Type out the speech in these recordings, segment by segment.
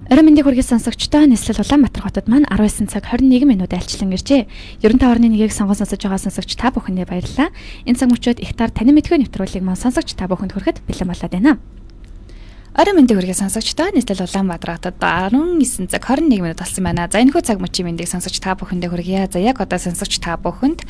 Орой мэндийг хүргэж сонсогчдоо нийслэл Улаанбаатар хотод маань 19 цаг 21 минут айлчлан иржээ. 95.1-ийг сонгон сонсож байгаа сонсогч та бүхэндээ баярлалаа. Энэ цаг мөчид ихтар танин мэдхүйн нэвтрүүлгийг маань сонсогч та бүхэнд хүрэхэд бэлэн болоод байна. Орой мэндийг хүргэж сонсогчдоо нийслэл Улаанбаатар хотод 19 цаг 21 минут болсон байна. За энэхүү цаг мөчийн мэндийг сонсогч та бүхэндээ хүргье. За яг одоо сонсогч та бүхэнд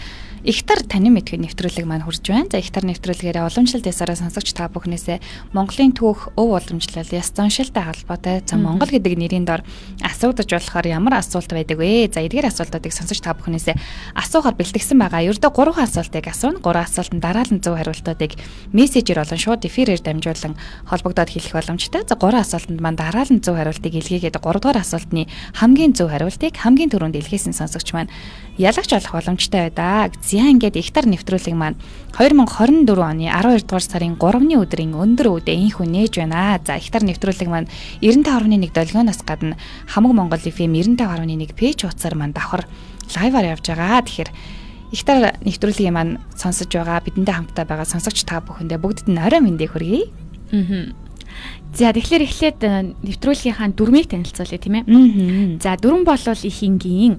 ихтар танин мэдхүйн нэвтрүүлэг маань хүрж байна. За ихтар нэвтрүүлгээрээ уламжлалт ясаараа сонсогч та бүхнээсээ Монголын түүх, өв уламжлал, яс заншилтай холбоотой за Монгол гэдэг нэрийн дор асуудаж болохоор ямар асуулт байдаг вэ? За эдгээр асуултуудыг сонсогч та бүхнээсээ асуухаар бэлтгэсэн байгаа. Ердөө 3 асуултыг асууна. 3 асуултанд дараалан зөв хариултуудыг мессежээр болон шууд эфирээр дамжуулан холбогдоод хэлэх боломжтой. За 3 асуултанд маань дараалан зөв хариултыг илгээгээд 3 дугаар асуултны хамгийн зөв хариултыг хамгийн түрүүнд илгээсэн сонсогч маань ялагч олох боломжтой байдаа. За ингээд ихтар нэвтрүүлэг маань 2024 оны 12 дугаар сарын 3-ны өдрийн өндөр үедээ инхүү нээж байна. За ихтар нэвтрүүлэг маань 95.1 долгионоос гадна хамаг Монгол FM 95.1 пэйж хуудасаар маань давхар лайваар явж байгаа. Тэгэхээр ихтар нэвтрүүлгийн маань сонсож байгаа бидэндээ хамтдаа байгаа сонсогч та бүхэндээ бүгдд нь орой мэндийг хүргэе. За тэгэхээр эхлээд нэвтрүүлгийнхаа дүрмийг танилцуулъя тийм ээ. За дүрм болвол их энгийн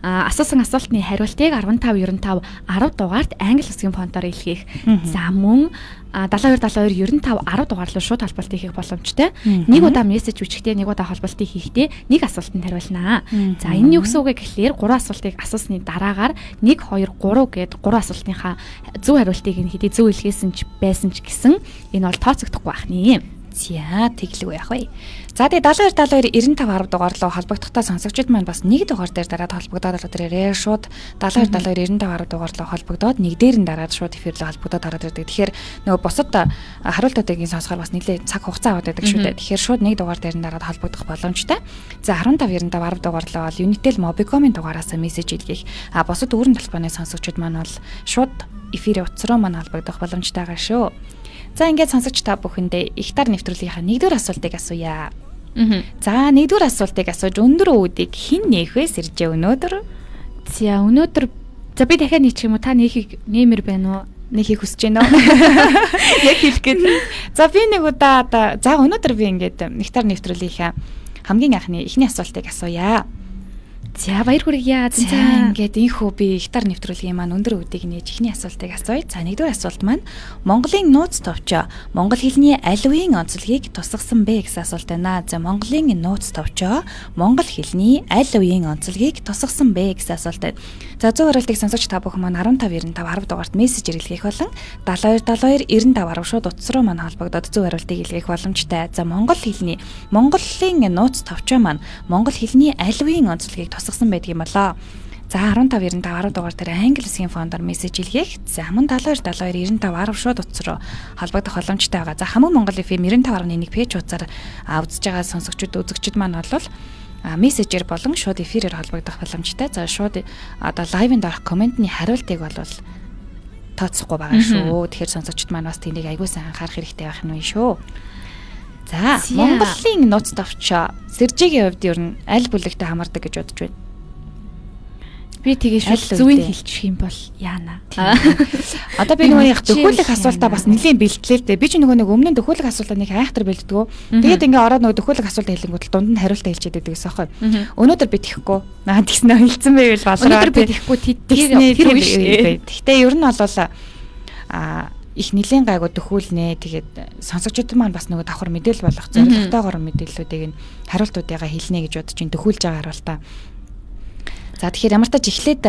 асуусан асуултны хариултыг 1595 10 дугаард англи үсгийн фонтоор илгээх. За мөн 7272 95 10 дугаар руу шууд холболт хийх боломжтой. Нэг удаа мессеж бичгтээ нэг удаа холболтыг хийхдээ нэг асуултанд хариулнаа. За энэ юу гэсэн үг вэ гэхлээр 3 асуултыг асуусны дараагаар 1 2 3 гээд 3 асуултынхаа зөв хариултыг нь хэдий зөв илгээсэн ч байсан ч гэсэн энэ бол тооцогдохгүй байх нэ. За тэглэв яах вэ? За тэгээ 7272 95 10 дугаар руу холбогдохдоо сонсогчид маань бас нэг дугаар дээр дараад холбогдоод ороод ирээрээ шууд 7272 95 10 дугаар руу холбогдоод нэг дээр нь дараад шууд эфир рүү холбогдоод ороод ирдэг. Тэгэхээр нөгөө бусад хариултуудыг сонсохоор бас нэлээд цаг хугацаа аваад байдаг шүү дээ. Тэгэхээр шууд нэг дугаар дээр нь дараад холбогдох боломжтой. За 1595 10 дугаар руу бол Unitel Mobicom-ын дугаараас мессеж илгээх. Бусад өөрийн телефоны сонсогчид маань бол шууд эфирийн утас руу маань холбогдох боломжтой байгаа шүү. За ингээд сонсогч та бүхэндээ ихтар нэвтрүүлгийнхаа нэгдүгээр асуултыг асууя. За нэгдүгээр асуултыг асууж өндөр үүдийг хэн нээх вэ сэржээ өнөөдөр? За өнөөдөр за би дахиад нээчих юм уу? Та нээхийг нэмэр байна уу? Нээхийг хүсэж байна уу? Яг хэлэх гээд. За би нэг удаа за өнөөдөр би ингээд ихтар нэвтрүүлгийнхаа хамгийн анхны эхний асуултыг асууя. За баяр хүргье. За ингээд инхүү би ихтар нэвтрүүлгийн маань өндөр үүдийг нээж ихний асуултыг асууя. За нэгдүгээр асуулт маань Монголын нууц товчоо монгол хэлний аль үеийн онцлогийг тусгасан бэ гэсэн асуулт байна. За Монголын нууц товчоо монгол хэлний аль үеийн онцлогийг тусгасан бэ гэсэн асуулт байна. За зөв хариултыг сонсогч та бүхэн маань 1595 10 дугаарт мессежээр илгээх болон 7272 95 10 шууд утас руу маань холбогдоод зөв хариултыг илгээх боломжтой. За Монголын нууц товчоо маань монгол хэлний аль үеийн онцлогийг тусгасан байдаг юм болоо. За 1595 10 дугаар дээр англи үсгийн фондоор мессеж илгээх. За мөн 7272 95 10 шууд утас руу холбогдох боломжтой байгаа. За хамаг Монгол FM 95.1 пэйж хуудасаар үзэж байгаа сонсогчид үзэгчид маань бол мессежээр болон шууд эфирээр холбогдох боломжтой. За шууд одоо лайвын дорох комментны хариултыг бол тооцохгүй байгаа шүү. Тэгэхээр сонсогчид маань бас тэнийг аягүй сайн анхаарах хэрэгтэй байх нь шүү. За Монголын нууц товчоо сэржээгийн хувьд ер нь аль бүлэгтээ хамаардаг гэж бодож байна. Би тэгээ шууд зөвийг хэлчих юм бол яана. Одоо би нөгөө яг дөхөөлөх асуултаа бас нэлийн бэлтлээ л дээ. Би ч нөгөө нэг өмнө нь дөхөөлөх асуултаа нэг айхтар бэлддэг. Тэгээд ингээ ороод нөгөө дөхөөлөх асуултаа хэлэнгүүт дунд нь хариултаа хэлчихэд байдаг гэсэн аахгүй. Өнөөдөр би тэхгүй. Тэгснэ хэлсэн байвал болоо. Өнөөдөр би тэхгүй тэр үе шүү. Гэхдээ ер нь бол их нэлийн гайгүй дөхүүлнэ. Тэгээд сонсогчид маань бас нөгөө давхар мэдээл болох зорилготойгоор мэдээллүүдийг нь хариултуудыгаа хэлнэ гэж бодож ин дөхүүлж байгаа хариултаа. За тэгэхээр ямар ч тач эхлээд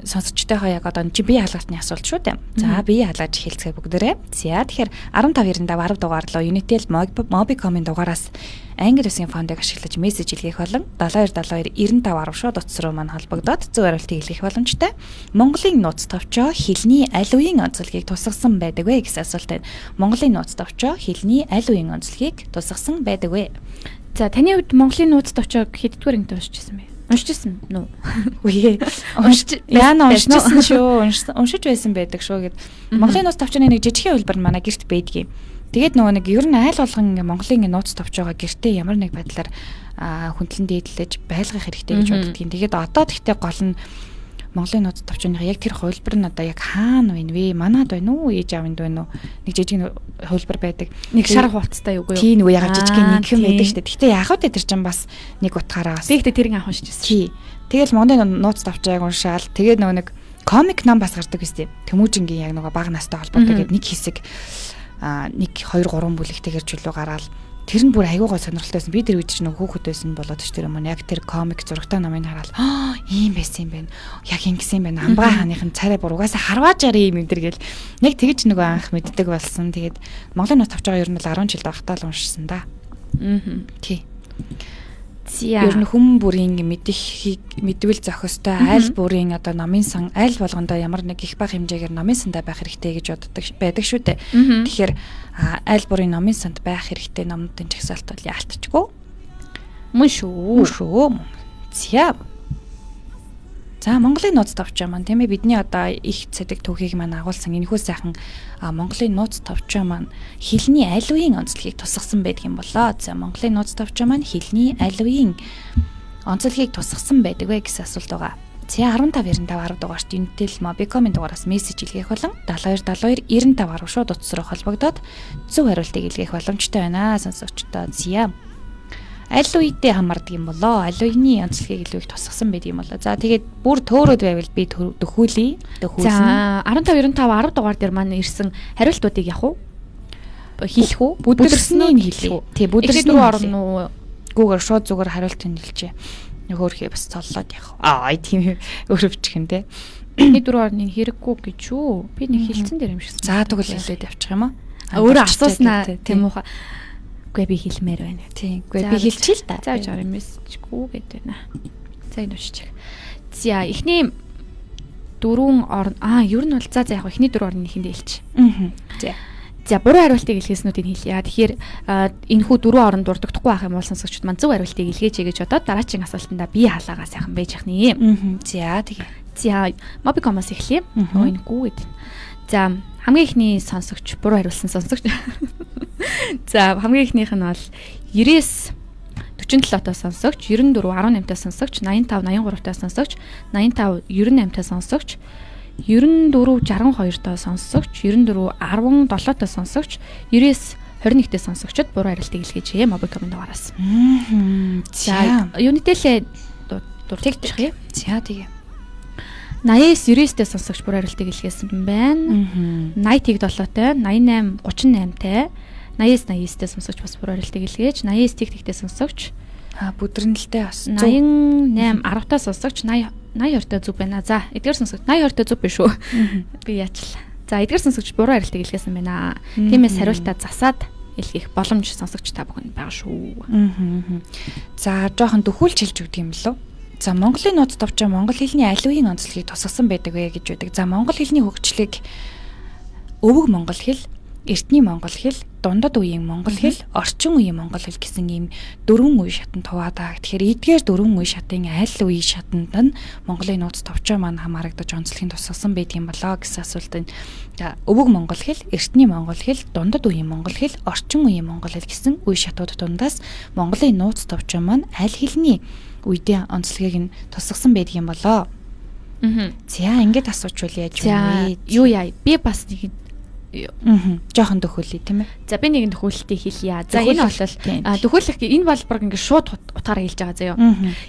сонсогчтойгоо яг одоо чи бие халгаалтны асуулт шүү дээ. За бие халгааж хэлцгээ бүгдээрээ. За тэгэхээр 1595 10 дугаар руу Unitel Mobicom-ын дугаараас англи үсгийн фондыг ашиглаж мессеж илгээх болон 7272 95 10 шууд утас руу маань холбогдоод зөв хариултыг илгээх боломжтой. Монголын нууц товчоо хэлний аль үеийн онцлогийг тусгасан байдаг вэ гэсэн асуулт байна. Монголын нууц товчоо хэлний аль үеийн онцлогийг тусгасан байдаг вэ? За таны хувьд Монголын нууц товчоо хэддүгээр ангид уншижсэн бэ? Уншижсэн нү? Үгүй яана уншижсэн шүү. Уншиж байсан байдаг шүү гэд. Монголын нууц товчооны нэг жижигхэн хэлбэр манай гэрт байдгийг. Тэгээд нөгөө нэг ер нь айл болгон Монголын нууц товчоогоо гэртээ ямар нэг байдлаар хүндлэн дээдлэж байлгах хэрэгтэй гэж боддгийн. Тэгээд одоо тэгтээ гол нь Монголын нууц товчооны яг тэр хувилбар нь одоо яг хаана байна вэ? Манад байна уу? Ээж аавынд байна уу? Нэг жижиг хувилбар байдаг. Нэг шар хувцастай юу? Тийм нөгөө яг жижиг нэг юм байдаг шүү дээ. Гэхдээ яг уу тэр чинь бас нэг утгаараа бас. Би ихтэй тэрийг анх уншижсэн. Тий. Тэгэл Монголын нууц товчоог уншаал. Тэгээд нөгөө нэг комик ном бас гардаг биз дээ. Тэмүүжингийн яг нөгөө бага настай холбоотой гэдэг нэг хэсэг 1 2 3 бүлэгтэйгээр чөлөө гараад тэр нь бүр аягүй гой сонирхолтойсэн. Би тэр үед чинь нөгөө хүүхэд байсан болоод ч тэр юм яг тэр комик зурагтай номыг хараад ийм байсан юм байна. Яг ингэсэн юм байна. Амбай хааныхын царай бүр угаасаа харвааж ярий юм энэ гэл. Яг тэгэж нөгөө анх мэддэг болсон. Тэгээд Монголын нууц товчоогоо ер нь л 10 жил багтаа л уншсан да. Тий. Ер нь хүм бүрийн мэдвэл зохистой аль бүрийн одоо номын сан аль болгондоо ямар нэг их бага хэмжээгээр номын сандаа байх хэрэгтэй гэж боддог байдаг шүү дээ. Тэгэхээр аль бүрийн номын санд байх хэрэгтэй номнуудын жагсаалт бол яалтчгүй. Мөн шүү. За Монголын нууц товчоо маань тийм ээ бидний одоо их цэдэг түүхийг маань агуулсан энэхүү сайхан Монголын нууц товчоо маань хэлний аль үеийн онцлогийг тусгасан байдаг юм болоо. За Монголын нууц товчоо маань хэлний аль үеийн онцлогийг тусгасан байдаг вэ гэсэн асуулт байгаа. За 15 95 10 дугаарт Intel Mobicom-ийн дугаараас мессеж илгээх болон 72 92 95 гаруй шууд утас руу холбогдоод зөв хариултыг илгээх боломжтой байна сонсогчдоо. За аль үедээ хамаардаг юм болоо? Аль үеийн онцлогийг илүү их тусгасан байдаг юм болоо? За тэгээд бүр төөрөөд байвал би дөхүүлье. За 15 95 10 дугаар дээр маань ирсэн хариултуудыг явах уу? Хэлэх үү? Бүдэрснийг хэлэх үү? Тий, бүдэрсний рүү орно уу? Гүүгээр шууд зүгээр хариултыг хэлчихье. Нөгөөрхөө бас цоллоод явах. Тийм өөрөвчих юм те. Бидний дөрөв орныг хэрэггүй гэж үү? Би нэг хэлсэн дээр юм шиг. За тэгвэл хэлээд явчих юм аа. Өөрөө асууснаа тийм үү? Үгүй би хэлмээр байна. Тийм. Үгүй би хэлчихээ л та. За жоо мессежгүй гэдэг байна. За энэ уншчих. За эхний дөрвөн орн ер нь бол за яг эхний дөрвөн орны нэхэндээ хэлчих. За буруу хариултыг илгээснүүдийг хэлье. Тэгэхээр энэхүү дөрвөн орнд дурддахгүй байх юм бол сонсогчд маань зөв хариултыг илгээч гэж бодоод дараагийн асуултанда бие хаалгаа сайхан байж яах нь. За тэгээ. За Mobicom-оос эхлэе. Энэгүй гэдэг. За хамгийн ихний сонсогч буруу хариулсан сонсогч. За хамгийн ихнийх нь бол 90 47-той сонсогч, 94 18-той сонсогч, 85 83-той сонсогч, 85 98-той сонсогч, 94 62-той сонсогч, 94 17-той сонсогч, 99 21-той сонсогчд буруу хариултыг илгээжээ Mobicom-ын дугаараас. За Unitel дурдчих юм. За тэгээ. 89-99-тэй сонсогч буруу хариултыг илгээсэн байна. 80-7-той, 88 38-тай, 89-89-тэй сонсогч бас буруу хариултыг илгээж, 89 тэг-тэгтэй сонсогч бүдрэнэлтэй бас 88 10-тай сонсогч 82-тай зүг байна. За эдгээр сонсогч 82-тай зүг биш үү? Би яачлаа. За эдгээр сонсогч буруу хариултыг илгээсэн байна. Тиймээс хариултаа засаад илгээх боломж сонсогч та бүхэнд байгаа шүү. За жоохон дөхүүлж хэлж өгдөг юм лөө. За Монголын нууц товчоо монгол хэлний аль үеийн онцлогийг тусгасан байдаг вэ гэж байдаг. За монгол хэлний хөгжлийг өвөг монгол хэл, эртний монгол хэл, дундад үеийн монгол хэл, орчин үеийн монгол хэл гэсэн ийм дөрвөн үе шатанд хуваадаг. Тэгэхээр эдгээр дөрвөн үе шатын аль үе шатанд нь Монголын нууц товчоо маань хамаарагдаж онцлогийн тусгасан байдаг юм болоо гэсэн асуултанд өвөг монгол хэл, эртний монгол хэл, дундад үеийн монгол хэл, орчин үеийн монгол хэл гэсэн үе шатууд дундаас Монголын нууц товчоо маань аль хэлний үедээ онцлогийг нь тусгасан байдаг юм болоо. За ингэж асуучвал яаж вэ? Юу яа? Би бас нэг жоохон дөхүүлье тийм ээ. За би нэгэн дөхүүлэлтийг хэлье. За энэ бол дөхүүлэх энэ бол баг ингээд шууд утгаараа хэлж байгаа заяа.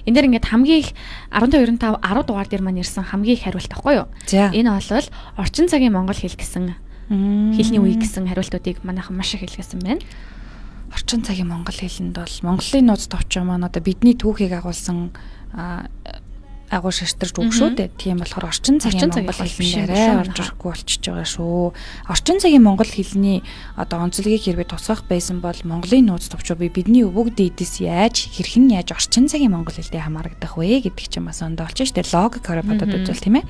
Энэ дээр ингээд хамгийн их 15 95 10 дугаар дээр маань ирсэн хамгийн их хариулт байхгүй юу? Энэ бол орчин цагийн монгол хэл гэсэн хэлний үе гэсэн хариултуудыг манайхан маш их хэлгээсэн байна. Орчин цагийн монгол хэлэнд бол Монголын нууц товчоо маань одоо бидний түүхийг агуулсан агуу шаштарч үг шүү дээ. Тийм болохоор орчин цагийн монгол хэлний арай орж ирэхгүй болчихж байгаа шүү. Орчин цагийн монгол хэлний одоо онцлогийг хэрвээ тусгах байсан бол Монголын нууц товчоо бидний өвөг дээдэс яаж хэрхэн яаж орчин цагийн монгол хэлтэй хамаарагдах вэ гэдэг чинь бас ондоо болчих шүү дээ. Логик бодоод үзвэл тийм ээ.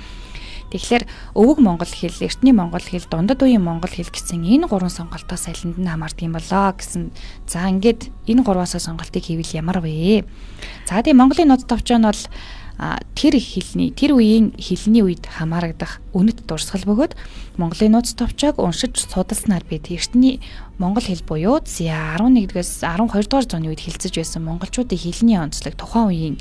Тэгэхээр өвөг монгол хэл, эртний монгол хэл, дундад үеийн монгол хэл гэсэн энэ гурван сонголтоос алинд нь хамаардаг юм болоо гэсэн. За ингээд энэ гурваасаа сонголтыг хийвэл ямар вэ? За тийм Монголын нууц товчоо нь бол тэр үеийн хэлний үед хамаарагдах үнэт дурсгал бөгөөд Монголын нууц товчоог уншиж судалснаар бид эртний монгол хэл буюу 11-ээс 12 дугаар зууны үед хэлцэж байсан монголчуудын хэлний онцлог тухайн үеийн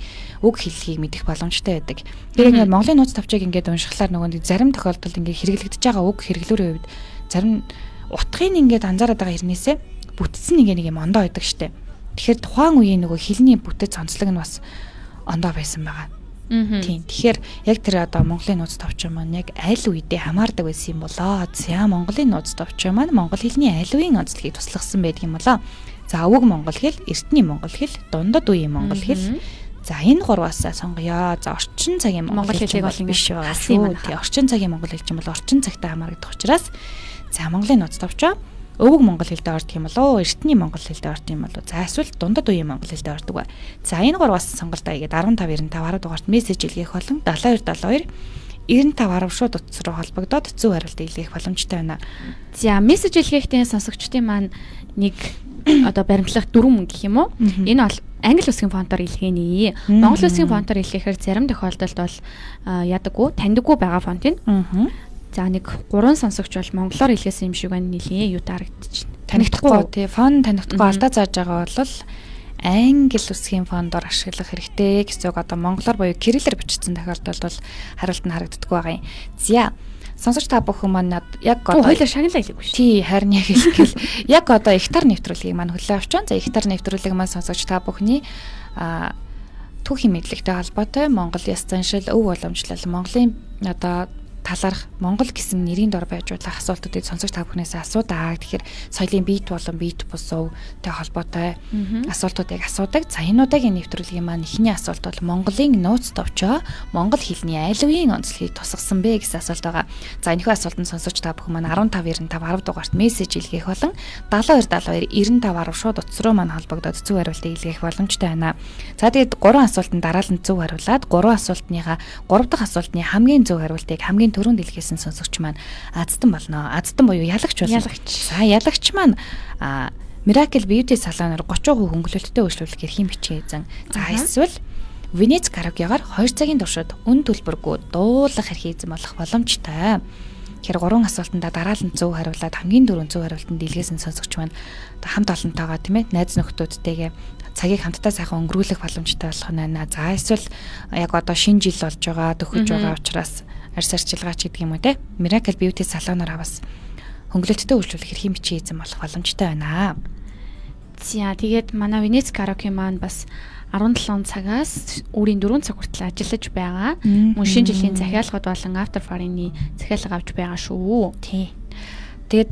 үг хэллэгийг мэдэх боломжтой байдаг. Тэр ингээд Монголын нууц товчоог ингээд уншихлаар нөгөө зарим тохиолдолд ингээд хэрэглэгдэж байгаа үг хэрэглүүрийн үед зарим утгыг ингээд анзаараад байгаа хэрнээсээ бүтцэн нэг юм ондоо байдаг штеп. Тэгэхээр тухайн үеийн нөгөө хэлний бүтэц онцлог нь бас ондоо байсан байгаа. Тийм. Тэгэхээр яг тэр одоо Монголын нууц товчоо маань яг аль үедээ хамаардаг байсан юм болоо. За Монголын нууц товчоо маань монгол хэлний аль үеийн онцлогийг туслагсан байдаг юм болоо. За өвөг монгол хэл, эртний монгол хэл, дундад үеийн монгол хэл. За энэ гурваасаа сонгоё. За орчин цагийн монгол хэлийг бол биш байгаа шүү. Тийм. Орчин цагийн монгол хэл чинь бол орчин цагтаа хамаардаг учраас за Монголын нууц товчоо өвөг монгол хэлдээ ордог юм болоо, эртний монгол хэлдээ ордог юм болоо. За эсвэл дундад үеийн монгол хэлдээ ордог ба. За энэ гурваас сонголтоо хийгээд 15 95 10 дугаарт мессеж илгээх болон 72 72 95 10 шууд утас руу холбогдоод зөв хариулт илгээх боломжтой байна. За мессеж илгээхдээ сонсогчдын маань нэг одоо баримтлах дүрм гэх юм уу? Энэ бол англи үсгийн фонтоор илгээний. Монгол үсгийн фонтоор илгээхээр зарим тохиолдолд бол ядаггүй, таньдаггүй байгаа фонт нь. За нэг 3 сонсогч бол монголоор хэлсэн юм шиг байна нэлээ юу тарагдчих. Танигдахгүй тий фон танигдахгүй алдаа зааж байгаа бол англи үсгийн фондоор ашиглах хэрэгтэй гэсэн үг одоо монголоор буюу кириллээр бичсэн тохиолдолд бол хариулт нь харагддаг байгаа юм. За сонсогч та бүхэн маань яг одоо хоёлаа шагналаа хэлээгүй шүү. Тий харин яг хэлбэл яг одоо ихтар нэвтрүүлгийг маань хүлээн авч байна. За ихтар нэвтрүүлэг маань сонсогч та бүхний түүхийн мэдлэгтэй холбоотой Монгол ёс заншил, өв уламжлал, Монголын одоо талаарх Монгол гэсэн нэрийн дор байж болох асуултуудыг сонсогч та бүхнээс асуудаа. Тэгэхээр соёлын биет болон биет бус өвтэй холбоотой асуултуудыг асуудаг. За энэ удаагийн нэвтрүүлгийн маань эхний асуулт бол Монголын нууц товчоо Монгол хэлний аль үеийн онцлогийг тусгасан бэ гэсэн асуулт байгаа. За энэхүү асуултанд сонсогч та бүхэн маань 15 95 10 дугаарт мессеж илгээх болон 72 72 95 10 шууд утас руу маань холбогдоод зөв хариултыг илгээх боломжтой байна. За тэгээд 3 асуултанд дараалан зөв хариулаад 3 асуултныхаа 3 дахь асуултны хамгийн зөв хариултыг хамгийн түрүүнд илгээсэн сонсогч маань азтан болно. Азтан буюу ялагч болно. За ялагч маань Miracle Beauty салоноор 30% хөнгөлөлттэй үйлчлүүлэх эрхийн бичиг эзэн. За эсвэл Венец караогегаар 2 цагийн туршид үн төлбөргүй дуулах эрхийн эзэн болох боломжтой. Тэгэхээр 3 асуултанда дараалан зөв хариулаад хамгийн дөрөв зөв хариултанд илгээсэн сонсогч маань хамт олонтойгоо тийм ээ найз нөхдөдтэйгээ цагийг хамтдаа сайхан өнгөрүүлэх боломжтой болох нь байна. За эсвэл яг одоо шинэ жил болж байгаа, төгөж байгаа учраас арьс арчилгаач гэдэг юм уу те. Miracle Beauty салоноор бас хөнгөлөлттэй үйлчлүүлэх эрхийн бичиг эзэн болох боломжтой байна. За тэгээд манай Венец караоке маань бас 17 цагаас өөрийн 4 цаг хүртэл ажиллаж байгаа. Мөн шинэ жилийн захиалгад болон after party-ны захиалга авч байгаа шүү. Тий. Тэгээд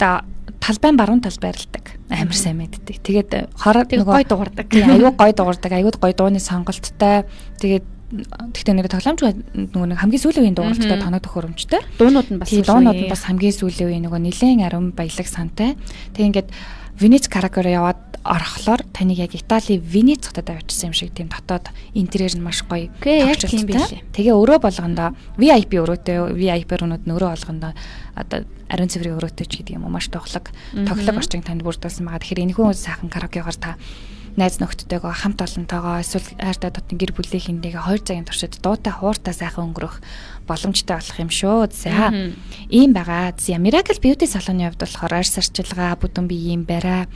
талбайн баруун тал байрладаг. Амар сайн мэддэг. Тэгээд хороо нөгөө гой дуурдаг. Аюу гой дуурдаг. Аюуд гой дууны сонголттой. Тэгээд тэгтээ нэр тоглоомч нөгөө нэг хамгийн сүүлийн үеийн дууралттай тоног төхөөрөмжтэй. Дуунууд нь бас дуунууд нь бас хамгийн сүүлийн үеийн нөгөө нэлээд ариун баялаг сантай. Тэг ингээд Венец караогеор яваад орохлоор таныг яг Италийн Венец хотод авчирсан юм шиг тийм дотоод интерьер нь маш гоё. Тэгээ өрөө болгондоо VIP өрөөтэй VIP рүүнүүд нь өрөө болгондоо одоо ариун цэврийн өрөөтэй ч гэдэг юм уу маш тоглог орчин танд бүрдүүлсэн байгаа. Тэгэхээр энэхүү сайхан караогеогоор та найз нөхдөдтэйгөө хамт олонтойгоо эсвэл хайртай дотны гэр бүлийнхэнтэйгээ 2 цагийн туршид дуутай хууртай сайхан өнгөрөх боломжтой болох юм шүү. За ийм байгаа. За Miracle Beauty салоны хувьд болохоор арьс арчилгаа, бүдүүн биеийн бариа,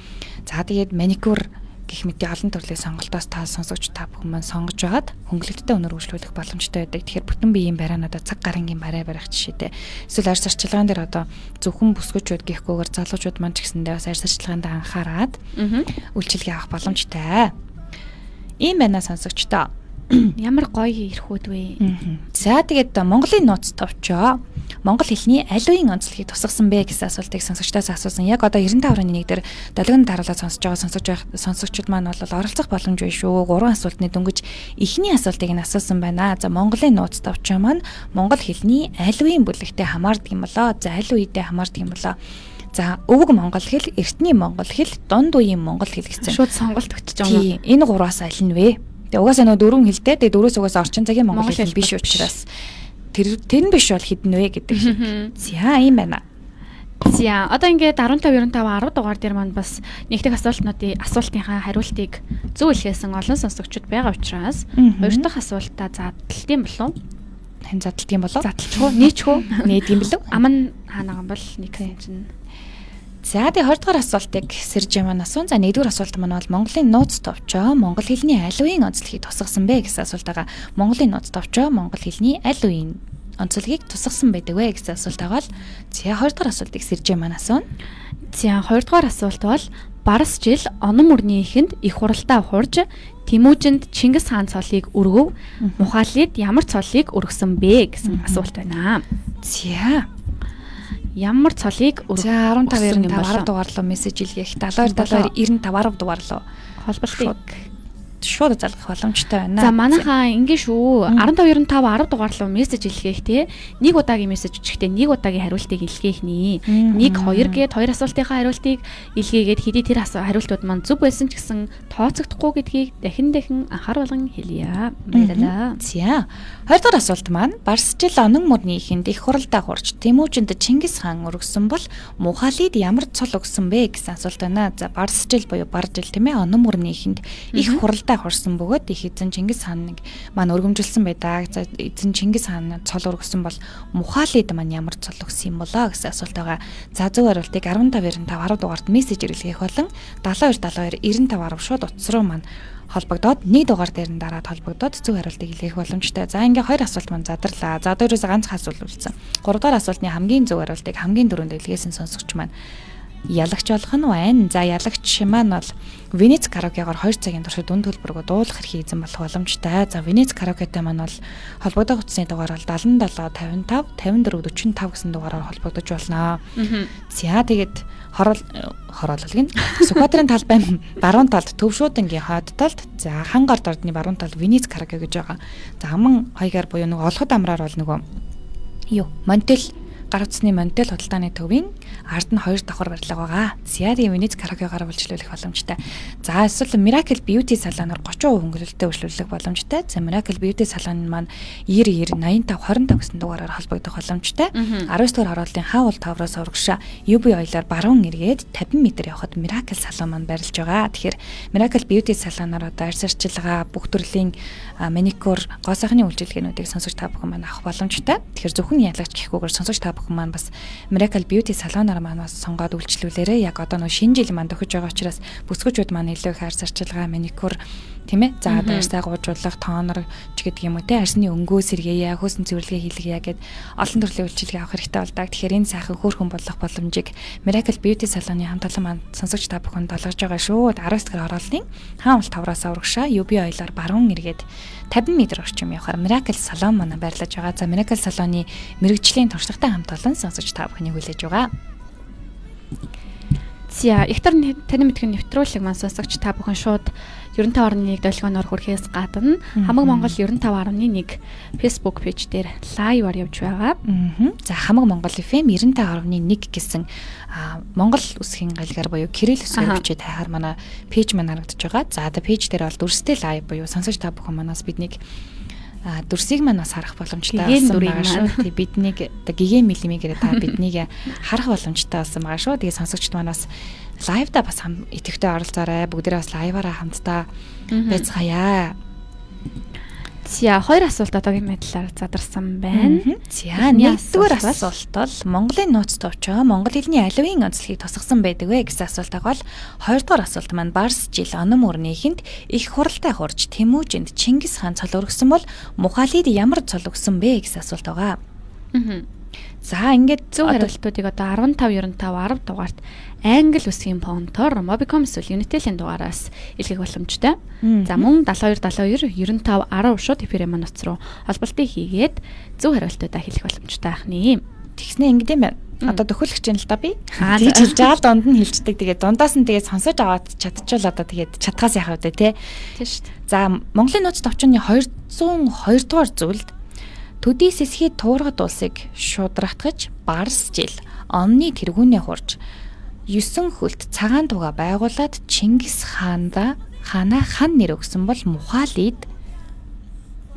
за тэгээд маникюр гэх мэт олон төрлийн сонголтоос та сонсогч та бүхэн маань сонгож байгаад хөнгөлөлттэй өнөр үйлчлүүлэх боломжтой байдаг. Тэгэхээр бүтэн биеийн бариануудаа цаг гарангийн барай барих жишээтэй. Эсвэл арьс арчилгаан дээр одоо зөвхөн бүсгүүчүүд гэхгүйгээр залуучууд маань ч гэсэндээ бас арьс арчилгаанд анхаарад үйлчилгээ авах боломжтой. Ийм байна сонсогчдоо. Ямар гоё ирхүүд вэ? За тэгээд Монголын нууц товчоо Монгол хэлний аль үеийн онцлогийг тусгасан бэ гэсэн асуултыг сонсогчдоос асуусан. Яг одоо 95.1 дээр долгион дараалал сонсож байгаа сонсогчид маань бол оролцох боломж байна шүү. 3 асуултны дөнгөж эхний асуултыг нь асуусан байна. За Монголын нууц товчоо маань Монгол хэлний аль үеийн бүлэгтээ хамаардаг юм болоо? За аль үедээ хамаардаг юм болоо? За өвөг монгол хэл, эртний монгол хэл, дунд үеийн монгол хэл гэсэн. Шууд сонголт өгч байгаа юм. Энэ гураас аль нь вэ? Тэгээ угаасаа нөө 4 хэлтэй. Тэгээ 4-өөс угаасаа орчин цагийн монгол хэл биш учраас тэр нь биш бол хэдэн вэ гэдэг шиг. За ийм байна. За одоо ингээд 15 95 10 дугаар дээр маань бас нэгтгэх асуултынхаа хариултыг зөв илгээсэн олон сонсогчид байгаа учраас хоёр дахь асуултаа задлтын болов. Хэн задлтын болов? Задлчихгүй, нийчгүй. Нээдэм болов? Аман хаанаа бол нэг чинь. За тэгээ 20 дахь асуултыг Сэрж маань асуун. За 1-р асуулт маань бол Монголын нууц товчоо Монгол хэлний аль үеийн онцлогийг тусгасан бэ гэсэн асуулт байгаа. Монголын нууц товчоо Монгол хэлний аль үеийн онцлогийг тусгасан байдаг вэ гэсэн асуулт байгаа л. За 2 дахь асуултыг Сэрж маань асуун. За 2 дугаар асуулт бол барс жил онон мөрний ихэнд их хуралдаа хурж Тэмүүжинд Чингис хаан цолыг өргөв. Мухалид ямар цолыг өргөсөн бэ гэсэн асуулт байна. За ямар цолыг өргөв? За 15 10 дугаар руу мессеж илгээх 72 72 95 10 дугаар руу холболтыг шууд залгах боломжтой байна. За манайхаа ингэ шүү 12 95 10 дугаар руу мессеж илгээх те нэг удаагийн мессеж өчгтээ нэг удаагийн хариултыг илгээх нэ. 1 2 гээд хоёр асуултынхаа хариултыг илгээгээд хэдий тэр хариултууд маань зөв байсан ч гэсэн тооцогдохгүй гэдгийг дахин анхааруулган хэлье. Баярлалаа. За 2 дахь асуулт маань барс жил онон мөрний ихэнд их хуралдаа хурж Тэмүүжинд Чингис хаан өргөсөн бол Мухалид ямар цол өгсөн бэ гэсэн асуулт байна. За барс жил буюу бар жил тийм ээ онон мөрний ихэнд их хуралдаа хурсан бөгөөд их эзэн Чингис хааныг маань өргөмжилсэн байдаг. За эзэн Чингис хаан цол өргөсөн бол Мухалид маань ямар цол өгсөн юм болоо гэсэн асуулт байгаа. За зөв хариултыг 15 95 10 дугаард мессеж илгээх болон 72 72 95 10 шууд утас руу маань холбогдоод нэг дугаар дээр нь дараад холбогдоод зөв хариултыг илгээх боломжтой. За ингээ хоёр асуулт маань задарлаа. За одоо ерөөсөө ганц асуулт үлдсэн. 3 дахь асуултны хамгийн зөв хариултыг хамгийн дөрөнд илгээсэн сонсогч маань ялагч болох нь байна. За ялагч маань бол Венец караокегаар 2 цагийн туршид дүн төлбөргөө дуулах эрхийг эзэн болох боломжтой. За Венец караокетай маань бол холбогдох утасны дугаар бол 77 55 54 45 гэсэн дугаараар холбогдож болно. За тэгээд хороололгийн Сүхбаатарын талбай баруун талд Төвшөөдөнгийн хойд талд за Хангар дордны баруун талд Венец караоке гэж байгаа. За аман хаягаар буюу нэг олоход амраар бол нөгөө Монтел гар утасны Монтел худалдааны төвийн ард нь 2 давхар барилга байгаа. Зяри Венец караокегаар үйлчлүүлэх боломжтой. За эсвэл Miracle Beauty салоноор 30% хөнгөлөлтөд үйлчлүүлэх боломжтой. За Miracle Beauty салон маань 90 90 85 25 гэсэн дугаараар холбогдох боломжтой. 19 дугаар хорооллын хаавал тавраас урагшаа UV оёлоор баруун эргээд 50 м явхад Miracle салон маань барилж байгаа. Тэгэхээр Miracle Beauty салоноор одоо арьс арчилгаа, бүх төрлийн маникюр, гоо сайхны үйлчилгээнүүдийг сонсож та бүхэн маань авах боломжтой. Тэгэхээр зөвхөн ялагч гэхгүйгээр сонсож та бүхэн маань бас Miracle Beauty салоноор маань бас сонгоод үйлчлүүлээрэ. Яг одоо нөө шинэ жил маань тохиж байгаа учраас бүсгүүчүүд маань илүү их арьс арчилгаа, маникюр тийм ээ. За одоо арьсаа гуйжуулах, тонер ч гэдэг юм уу те арьсны өнгөө сэргээе, хөөсөн цэвэрлэгээ хийлгэе гэд олон төрлийн үйлчилгээ авах хэрэгтэй болдог. Тэгэхээр энэ сайхан хөөрхөн болох боломжийг Miracle Beauty салоны хамт олон маань сонсогч та бүхэнд олгож байгаа шүү. 19 дахь хорооллын хаавал тавраас урагшаа UV оёлоор баруун эргээд 50 м орчим явахаар Miracle салон маань байрлаж байгаа. За Miracle салоны мэрэгжлийн туршлагатай хамт олон сонсогч та бүхнийг хүлээж байгаа. За ихтер таны мэдхийн нэвтрүүлэг маань сонсогч та бүхэн шууд 95.1 долгионоор хүрэхээс гадна Хамаг Монгол 95.1 Facebook пэйж дээр лайваар явж байгаа. За Хамаг Монгол FM 95.1 гэсэн Монгол үсгийн галгаар буюу Кирилл үсгээр бичиж тайхаар манай пэйж маань харагдаж байгаа. За одоо пэйж дээр бол дүрстэй лайв буюу сонсогч та бүхэн манаас биднийг дүрсийг маань бас харах боломжтой болсон байгаа шүү. Тэг биднийг одоо гигэн миллимигээр та биднийг харах боломжтой болсон байгаа шүү. Тэгээ сонсогчд маань бас лайвда бас идэвхтэй оролцоорой. Бүгдээрээ бас лайваараа хамтдаа байцгаая. За хоёр асуулт одоогийн байдлаар задарсан байна. За нэгдүгээр асуулт бол Монголын нууц товчоо Монгол хэлний аль үеийн онцлогийг тусгасан байдаг вэ гэсэн асуултаа бол хоёрдугаар асуулт маань барс жил онон мөрнийхэнд их хуралтай хурж Тэмүүжинд Чингис хаан цол өргөсөн бол Мухалид ямар цол өгсөн бэ гэсэн асуулт байгаа. За ингээд зөв хариултуудыг одоо 15 95 10 дугаарт англи үсгийн фонтоор Mobicom эсвэл Unitel-ийн дугаараас илгээх боломжтой. За мөн 72 72 95 10 шууд эфир маань утас руу холболтыг хийгээд зөв хариултуудаа хэлэх боломжтой ахны. Тэгснэ ингэдэм байна. Одоо төхөөлөгч юм л да би. Тэгж жаал донд нь хэлцдэг. Тэгээд дундаас нь тэгээд сонсож аваад чадчихвал одоо тэгээд чадхаас яхав дээ тий. Тийм шүү дээ. За Монголын нууц товчооны 202 дугаар зүйлд төдий сэсхий туургад улсыг шударгатгаж барс жил онны тэргүүнээ хурж 9 хөлт цагаан туга байгуулад Чингис хаана хан нэр өгсөн бол Мухалид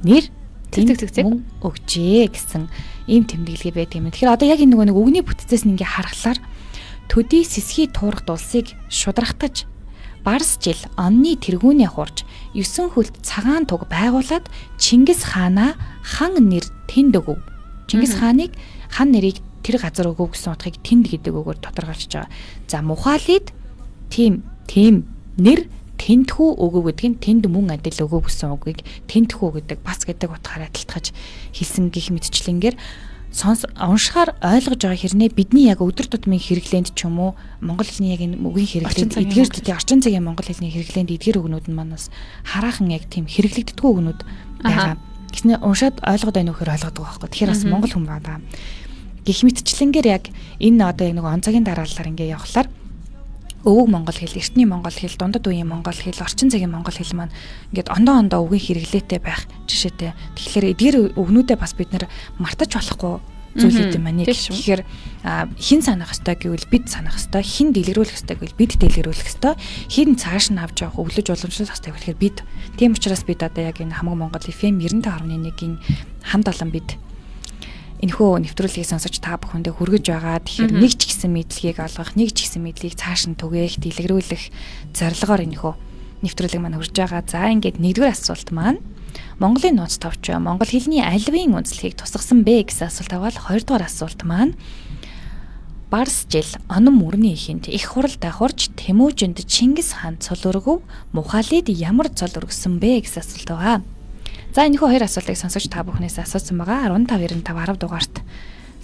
нэр өгчээ гэсэн ийм тэмдэглэгээ байт юм. Тэгэхээр одоо яг энэ нөгөө нэг үгний бүтцээс нь ингээ харахаар төдий сэсхий туурах дулсыг шударгатаж барс жил онны тэргүүнээ хурж 9 хөлт цагаан туг байгуулад Чингис хаанаа хан нэр тэнд өгөв. Чингис хааныг хан нэрийг тэр газар өгөв гэсэн утгыг тэнд гэдэг үгээр тодорхойлж байгаа. За Мухалид тийм нэр тэнтхүү өгөв гэдэг нь тэнд мөн адил өгөв гэсэн үгийг тэнтхүү гэдэг бас гэдэг утгаараа талтгаж хэлсэн гэх мэтчлэнгээр уншихаар ойлгож байгаа хэрнээ бидний яг өдөр тутмын хэрэглээнд ч юм уу монгол хэлний яг энэ үгийн хэрэглээнд эдгээр орчин цагийн монгол хэлний хэрэглээнд эдгээр үгнүүд нь манаас хараахан яг тийм хэрэглэгддэггүй үгнүүд байгаа. Гэснээр уншаад ойлгоод байна уу гэхээр ойлгодог байхгүй. Тэгэхээр бас монгол хүн байгаа. Гэх мэтчлэнгээр яг энэ одоо яг нэг он цагийн дараалалаар ингээ явхлаар өвөг монгол хэл, эртний монгол хэл, дундад үеийн монгол хэл, орчин цагийн монгол хэл маань ингээд ондоо үгийн хэрэглээтэй байх жишээтэй. Тэгэхээр эдгээр үгнүүдээ бас бид нэр мартаж болохгүй зүйлүүд юм аа. Тэгэхээр хин санах ёстой гэвэл бид санах ёстой, хин дэлгэрүүлэх ёстой гэвэл бид дэлгэрүүлэх ёстой, хин цааш нь авч явах өглөж уламжлах ёстой гэхээр бид. Тийм учраас бид одоо яг энэ хамаг Монгол FM 95.1-ийн хамт олон бид энэхүү нэвтрүүлгийг сонсож та бүхэндээ хүргэж байгаа. Тэгэхээр нэг ч гэсэн мэдлэгийг олгох, нэг ч гэсэн мэдлэгийг цааш нь түгээх, дэлгэрүүлэх зорилгоор энэхүү нэвтрүүлэг маань хүрж байгаа. За ингээд нэгдүгээр асуулт маань Монголын нууц товч Монгол хэлний альвын үндслэгийг тусгасан бэ гэсэн асуулт аваад хоёрдугаар асуулт маань Барс жил онон мөрний ихэнд их хуралтай хурж Тэмүүжинд Чингис хаан цол өргөв, Мухалид ямар цол өргөсөн бэ гэсэн асуулт байгаа. За энэхүү хоёр асуултыг сонсогч та бүхнээс асуусан байгаа. 15 10 дугаарт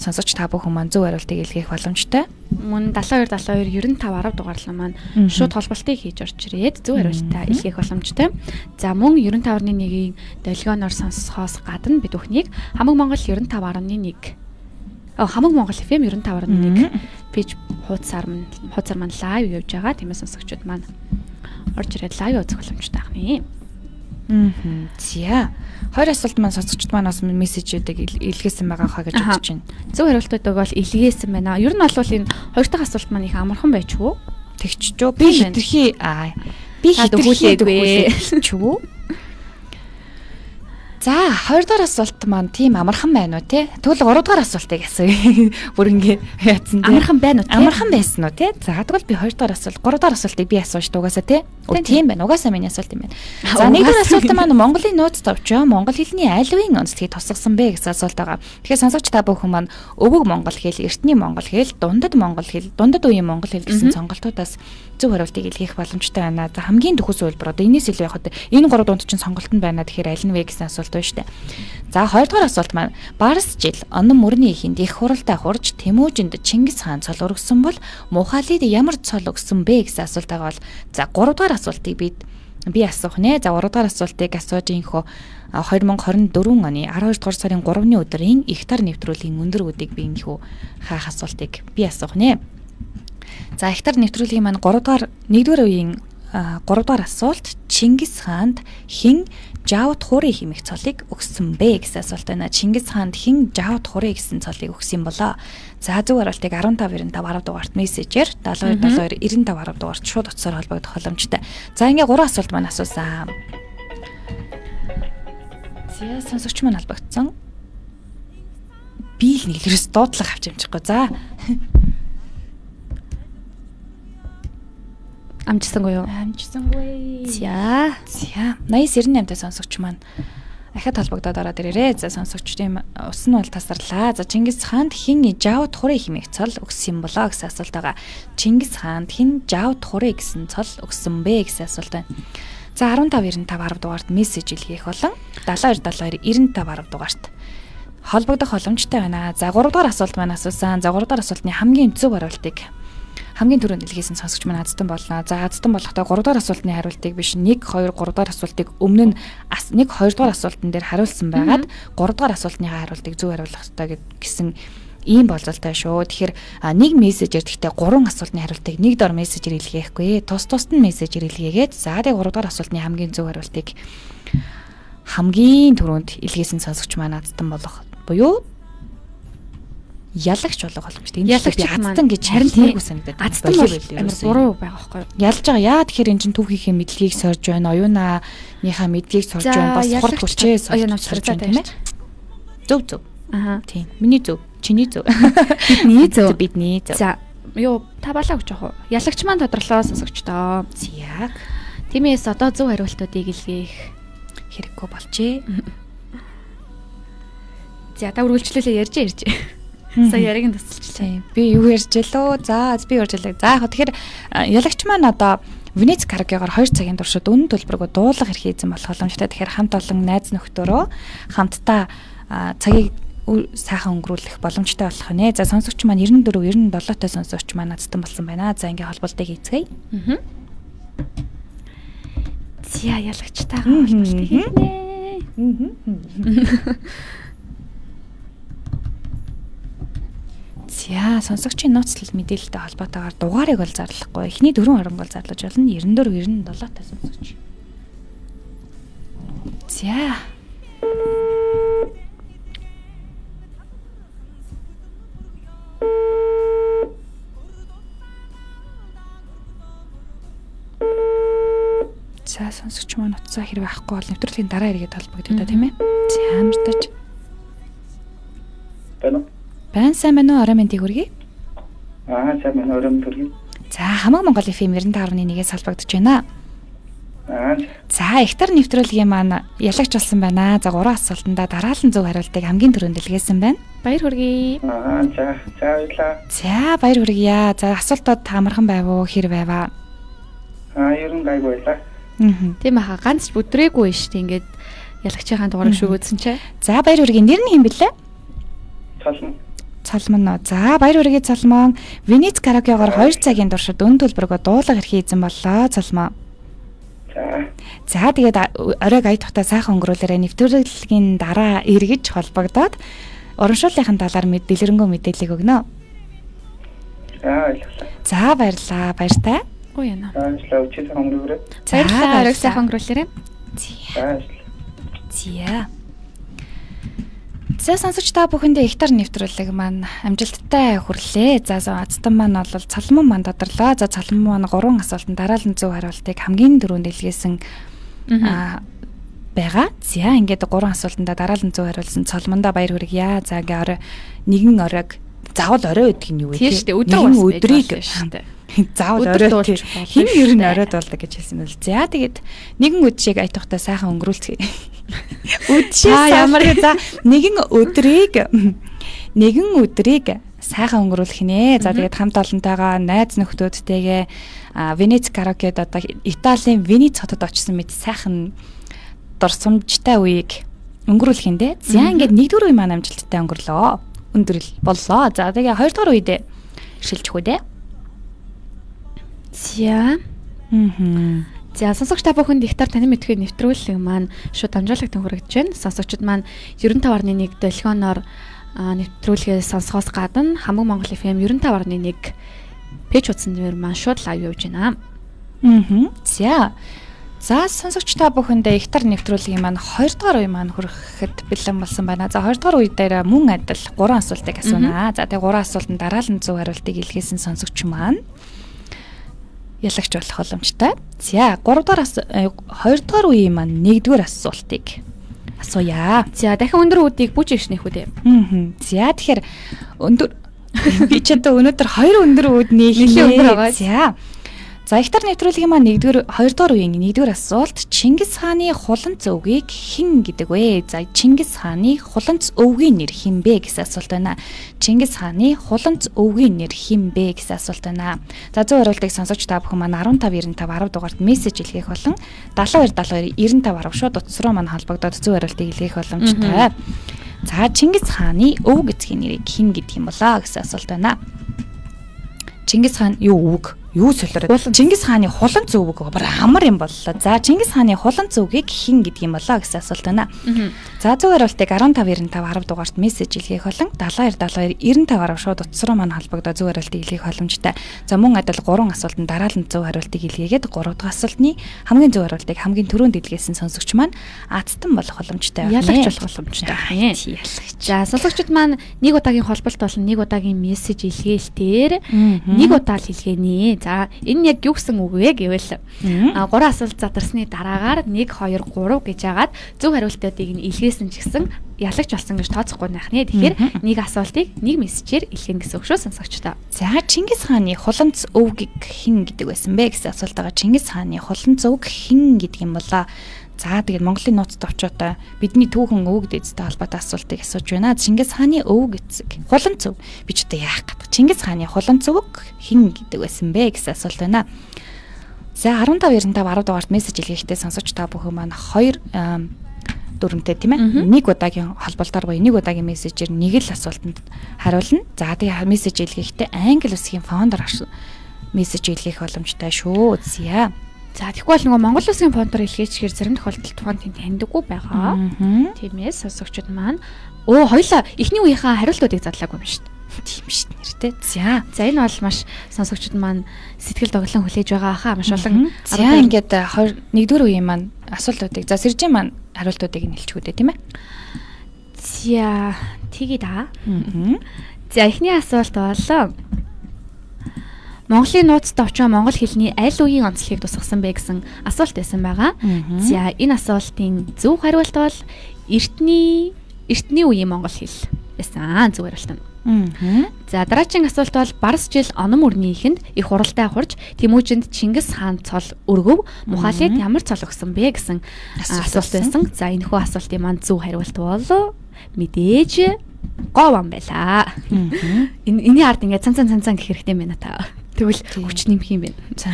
сонсогч та бүхэн маань зөв хариултыг илгээх боломжтой. Мөн 72 95 10 дугаарлал маань шууд холболтыг хийж орж ирээд зөв хариултаа илгээх боломжтой. За мөн 95.1-ийн долгионоор сонсохоос гадна бид бүхнийг хамаг Монгол 95.1 хамаг Монгол FM 95.1 пэйж хуудасаар маань лайв явж байгаа. Тиймээс сонсогчдод маань орж ирээд лайв үзэх боломжтой ахны. За. Хоёр асуулт маань сонсогчд маань бас мессежүүдийг илгээсэн байгаа хаа гэж бодож байна. Зөв хариултуудыг бол илгээсэн байна. Ер нь бол энэ хоёр дахь асуулт маань их амархан байчгүй. Тэгчжөө. Би хэтэрхий чүү. За, хоёрдугаар асуулт маань тийм амархан байна уу те? Тэгвэл гуравдугаар асуултыг асууя. Бүр ингэ яатсан те. Амархан байна уу те? Амархан байсан уу те? За, тэгвэл би хоёрдугаар асуулт, гуравдугаар асуултыг би асууж дугаасаа те. Тийм байна. Угаасаа миний асуулт юм байна. За, нэгдүгээр асуулт маань Монголын нууц товч Монгол хэлний альвын онцлогийг тусгасан бэ гэсэн асуулт байгаа. Тэгэхээр сонсогч та бүхэн маань өвөг монгол хэл, эртний монгол хэл, дундад монгол хэл, дундад үеийн монгол хэл гэсэн сонголтуудаас зөв хариултыг илгээх боломжтой байна. За, хамгийн төхөс үйлбэр одоо энэс илүү явахад энэ гурав дунд чинь сонголтод байна. Тэгэхээр аль нь вэ гэсэн асуулт байна шүү дээ. За, хоёрдугаар асуулт маань Барс жил онон мөрний ихэнд их хуралтай хурж Тэмүүжинд Чингис хаан цол өргөсөн бол Мухалид ямар цол өгсөн бэ гэсэн асуулт байгаа бол за, гуравдугаар асуултыг би асуух нэ. За, гуравдугаар асуултыг асууж инхүү 2024 оны 12 дугаар сарын 3-ны өдрийн ихтар нэвтрүүлгийн өндөр үдийг би инхүү хаах асуултыг би асуух нэ. За, ихтар нэвтрүүлгийн маань 1-р үеийн 3-р асуулт Чингис хаанд хэн Жавд хурын хэмэх цолыг өгсөн бэ гэсэн асуулт байна. Чингис хаанд хэн Жавд хурын гэсэн цолыг өгсөн болоо? За, зөв хариултыг 15 95 10 дугаарт мессежээр 72 72 95 10 дугаарт шууд утсаар холбогдох боломжтой. За, ингээ 3 асуулт маань асуусан. За, сонсогч маань холбогдсон. Би л нэг ерөөс дуудлага авч ямчихгүй. За. Амжсангүй юу? Амжсангүй. За. 8098-тай сонсогч маань ахад холбогдоод ороод ирээрээ. За, сонсогчдын ус нь бол тасарлаа. За, Чингис хаанд хэн Жавд хурын хэмээх цол өгсөн болоо гэсэн асуулт байгаа. Чингис хаанд хэн Жавд хурын гэсэн цол өгсөн бэ гэсэн асуулт байна. За, 15 95 10 дугаарт мессеж илгээх болон 72 72 95 10 дугаарт холбогдох боломжтой байна. За, 3 дугаар асуулт маань асуусан. За, 3 дугаар асуултны хамгийн зөв хариултыг хамгийн түрүүнд илгээсэн сонсогч маань азтан болно. За, азтан болохдоо 3 дугаар асуултны хариултыг биш 1 2 3 дугаар асуултыг өмнө нь 1 2 дугаар асуултан дээр хариулсан байгаад 3 дугаар асуултныхаа хариултыг зөв хариулах хэрэгтэй гэсэн ийм болзолтой шүү. Тэгэхээр нэг мессежээр гэхдээ 3 асуултны хариултыг нэг дор мессежээр илгээхгүй. Тус-тусад нь мессежээр илгээгээд за, тэгээ 3 дугаар асуултны хамгийн зөв хариултыг хамгийн түрүүнд илгээсэн сонсогч маань азтан болох буюу ялагч болох боломжтой. Энэ ялагч азтан гэж харин тиймгүй санагдаад. Азтан бол амар буруу байгаа байхгүй юу? Ялж байгаа. Яа тэгэхээр эн чинь түүхийнхээ мэдлэгийг сорж байна. Оюуныхаа мэдлэгийг сорж байна. Бас сурт хүчээ сорж байна тийм ээ. Зөв. Аа. Тийм. Миний зөв. Чиний зөв. Бидний зөв. Бидний зөв. За, юу та балаа гэж яах вэ? Ялагч маань тодорлоо сонсогчдоо. Яг Тиймээс одоо зөв хариултуудыг илгээх хэрэггүй болжээ. За та үргэлжлүүлээ ярьж. Сая яриг нь тасалчлаа. Би юу ярьж лөө? За би ярьж лээ. За яг тэгэхээр ялагч маань одоо Венец Карагегаар 2 цагийн туршид үнэн төлбөргөө дуулах эрхээ эзэн болох боломжтой. Тэгэхээр хамт олон найз нөхдөөрөө хамтдаа цагийг сайхан өнгөрүүлэх боломжтой болох нэ. За сонсогч маань 94 97 той сонсогч маань надтай болсон байна. За ингээ холболтыг хийцгээе. За ялагчтайгаа холболтыг хийнэ. За сонсогчийн нууцлал мэдээлэлтэй холбоотойгоор дугаарыг бол зарлахгүй. Эхний 4 орон бол зарлаж болно. 94 97 той сонсогч. За. За сонсогч маань утсаа хэрэг авахгүй бол нэвтрүүлгийн дараа эргээд холбогдё та тийм ээ. За амартаж. Байн сайн байна уу? Орой мэндийг хүргэе. Сайн байна. Орой мэнд хүргэе. За хамаг Монгол FM 95.1-ээс холбогдож байна. За ихтар нэвтрүүлгийн маань ялагч болсон байна. За 3 асуултанда дараалан зөв хариултыг хамгийн түрүүнд илгээсэн байна. Баяр хүргэе. За баярлалаа. За баяр хүргье. За асуултууд таамархан байв уу? Хэр байваа? Ер нь гайг байлаа. Тийм аха ганц бүдрээгүй шүү дээ. Ингээд ялагчийн дугаарыг шүгөөдсөн чи. За баяр хүргье. Нэр нь хэм бэлээ? Цалман. За баяр хүргье Цалман. Венец Карагегаар 2 цагийн туршид үнэн төлбөргөө дуулах эрхээ эзэн боллоо Цалман. За тэгээд оройг ая тухтаа сайхан өнгөрүүлээрэ нэвтрүүлгийн дараа эргэж холбогдоод урамшууллынхаа талаар дэлгэрэнгүй мэдээлэл өгнө. За баярлалаа. Баяртай. Ой яна. Баярлалаа. Өчигдөр өнгөрөөрэй. Баярлалаа. Оройг сайхан өнгөрүүлээрэ. За. За сонсогч та бүхэндээ ихтар нэвтрүүлэг маань амжилттай хүрлээ. За азтан маань бол Цалман маань тодорлоо. За Цалман маань 3 асуултанд дараалан зөв хариултыг хамгийн дөрөнд илгээсэн байгаа. За ингээд 3 асуултанда дараалан зөв хариулсан Цалмандаа баяр хүргье. За ингээ нэгэн оройг заавал орой өдөг нь юу вэ? Тийм шүү дээ. Өдрийг заавал орой хин ер нь оройд болдог гэж хэлсэн байл. За тэгээд нэгэн өд шиг ая тухтаа сайхан өнгөрүүлцгээе. Өдшээ ямар за нэгэн өдрийг сайхан өнгөрүүлэх нэ. За тэгээд хамт олонтойгоо найз нөхдөдтэйгээ Венец Карагед одоо Италийн Венец хотод очсон мэт сайхан дурсамжтай үеийг өнгөрүүлэх нэ. За ингээд нэгдүгээр үе маань амжилттай өнгөрлөө. Өндөрлөл боллоо. За тэгээ хоёрдугаар үедээ шилжих үү дээ. За. За сонсогч та бүхэнд ихтар танин мэдхүйн нэвтрүүлэг маань шууд дамжуулагтан хүрэгдэж байна. Сонсогчид маань 95.1 долгионоор нэвтрүүлгээ сонсохоос гадна хамаг Монгол FM 95.1 пэйж утсан дээр маань шууд лайв явж байна. За сонсогч та бүхэндээ ихтар нэвтрүүлгийн маань 2 дугаар үе маань хүрэхэд бэлэн болсон байна. За 2 дугаар үе дээр мөн адил 3 асуултыг асууна. За тэгээ 3 асуултанд дараалан зөв хариултыг илгээсэн сонсогч маань ялагч болох боломжтой. За 2 дугаар үеийн маань 1-р асуултыг асууя. За дахин өндөр үүдийг бүж ишнэх үү дээ. За тэгэхээр өндөр би ч одоо өнөөдөр 2 өндөр үүд нийлээ. За ихтар нэвтрүүлгийн маань 2 дугаар үеийн 1-р асуулт Чингис хааны хуланц өвгийг хэн гэдэг вэ? За Чингис хааны хуланц өвгийн нэр хэн бэ гэсэн асуулт байна. Чингис хааны хуланц өвгийн нэр хэн бэ гэсэн асуулт байна. За зөв хариултыг сонсогч та бүхэн маань 15 95 10 дугаард мессеж илгээх болон 72 92 95 10 шууд утас руу маань холбогдоод зөв хариултыг илгээх боломжтой. За Чингис хааны өв гэцгийн нэрийг хэн гэдэг юм болоо гэсэн асуулт байна. Чингис хаан юу солиороо Чингис хааны хуланц өвөг амар юм боллоо. За Чингис хааны хуланц өвгийг хэн гэдэг юм болоо гэсэн асуулт байна. За зөв хариултыг 15 95 10 дугаарт мессеж илгээх болон 72 72 95 10 шууд утас руу маань холбогдоод зөв хариултыг илгээх боломжтой. За мөн адил 3 асуултанд дараалан зөв хариултыг илгээгээд 3 дахь асуултны хамгийн зөв хариултыг хамгийн түрүүнд илгээсэн сонсогч маань Азтан болох боломжтой байна. Ялагч болох боломжтой байна. За сонсогчид маань нэг удаагийн холболт болон нэг удаагийн мессеж илгээл дээр нэг удаа л илгээнэ. За энэ яг юу гэсэн үг вэ гэвэл 3 асуулт задарсны дараагаар 1 2 3 гэж яагаад зөв хариултуудыг нь илгээсэн ч гэсэн ялагч болсон гэж тооцохгүй байх нэ. Тэгэхээр нэг асуултыг нэг мессежээр илгээн гэсэн үг шүү сонсогчдоо. За Чингис хааны хуланц өвгийг хэн гэдэг байсан бэ гэсэн асуулт байгаа. Чингис хааны хуланц өвг хэн гэдэг юм болоо. За тэгээд Монголын нууц товчоотой бидний түүхэн өвөг дэдтэй холбоотой асуултыг асууж байна. Чингис хааны өвөг эцэг хуланц өв. Би ч одоо яах гэдэг. Чингис хааны хуланц өвөг хэн гэдэг байсан бэ гэсэн асуулт байна. За 1595 10 дугаарт мессеж илгээхдээ сонсогч та бүхэн маань 2 дүрмтэй тийм ээ. Нэг удаагийн холболтоор буюу нэг удаагийн мессежээр нэг л асуултанд хариулна. За тэгээд мессеж илгээхдээ англи улсын фондор мессеж илгээх боломжтой шүү. Үзье. За тэгэхгүй бол нөгөө Монгол улсын фондор илгээчихээр зарим тохиолдолд тухайн таньдаггүй байгаа. Тиймээс сонсогчид маань хоёлаа эхний үеийнхээ хариултуудыг задлаагүй юм шүү дээ. Тийм шүү нэртэй. За энэ бол маш сонсогчид маань сэтгэл доглон хүлээж байгаа хаа маш олон. За ингээд 1-р үеийн маань асуултуудыг за Сэржин маань хариултуудыг нэлчихүү дээ тийм ээ. За тэгээ да. За эхний асуулт бол Монголын нууцтай очоо монгол хэлний аль үеийн онцлогийг тусгасан бэ гэсэн асуулт байсан байгаа. За энэ асуултын зөв хариулт бол эртний үеийн монгол хэл байсан. Зөв хариулт нь. За дараагийн асуулт бол Барс жил оном өрнийхэнд их хуралтай хурж Тэмүүжинд Чингис хаан цол өргөв. Мухалид ямар цол өгсөн бэ гэсэн асуулт байсан. За энэхүү асуултын маань зөв хариулт бол мэдээж гован байлаа. Энийн ард ингээд цан гэх хэрэгтэй байна та. Тэгвэл хүч нэмэх юм байна. Цан.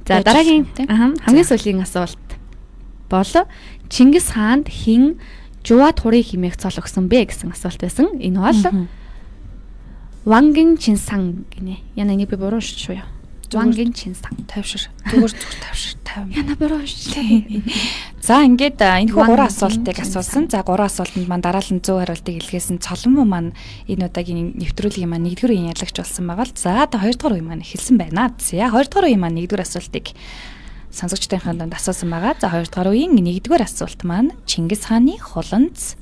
За дараагийн хамгийн сүүлийн асуулт бол Чингис хаанд хэн Жуваад хурыг химээх цол өгсөн бэ гэсэн асуулт байсан. Энэ бол Вангин Чинсан гинэ. Яна нэг би буруу шүү юу? Вангин Чинсан тавьшир. Зүгээр тавьшир. Яна буруу шүү. За ингээд энэ хүү 3 асуултыг асуусан. За 3 асуултанд маань дараалан зөв хариултыг илгээсэн Цоломон маань энэ удаагийн нэвтрүүлгийн маань 1-р үеийн ялагч болсон байгаа л. За одоо 2-р үеийн маань эхэлсэн байна. За 2-р үеийн маань 1-р асуултыг сонсогчдынхаа донд асуусан байгаа. За 2-р үеийн 1-р асуулт маань Чингис хааны хуланц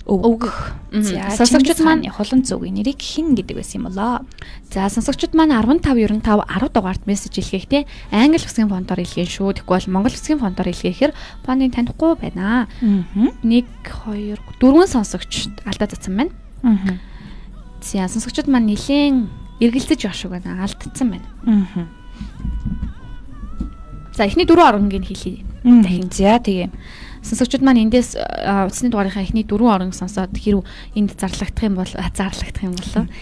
өвг. За сонсогчд маань хуланц өвгийн нэрийг хэн гэдэг байсан юм болоо. За сонсогчд маань 1595 10 дугаарт мессеж илгээхдээ англи улсын фондоор илгээн шүү. Тэгвэл Монгол улсын фондоор илгээхээр фондыг танихгүй байна. 1 2 4 сонсогч алдаа цацсан байна. За сонсогчд маань нэлээд эргэлзэж явах шиг байна. Алдсан байна. За эхний 4 оронгийн хэлье. Дахин. За тэгээ. Сонсогчд маань эндээс утасны дугаарынхаа эхний 4 орон сонсоод хэрв энд зарлагдах юм бол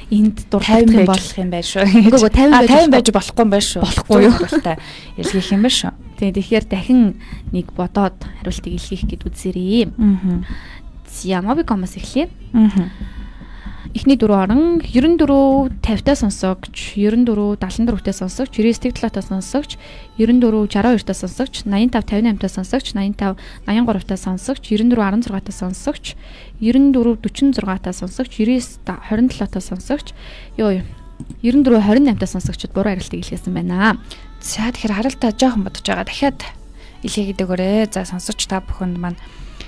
энд дуртай болох юм байна шүү. Үгүй 50 байж болохгүй юм байна шүү. Болохгүй юу? Илгээх юм байна шүү. Тэгэхээр дахин нэг бодоод хариултыг илгээх гэд үзээрэй. За Mobicom-оос эхлэе. Эхний 4 орон 94 50-таа сонсогч, 94 74-таа сонсогч, 99-7-таа сонсогч, 94 62-таа сонсогч, 85 58-таа сонсогч, 85 83-таа сонсогч, 94 16-таа сонсогч, 94 46-таа сонсогч, 99 27-таа сонсогч, 94 28-таа сонсогчд буруу хариултыг илгээсэн байна. За тэгэхээр хариултаа жоохон бодож байгаа. Дахиад илгээгээд өгөөрэй. За сонсогч та бүхэнд маань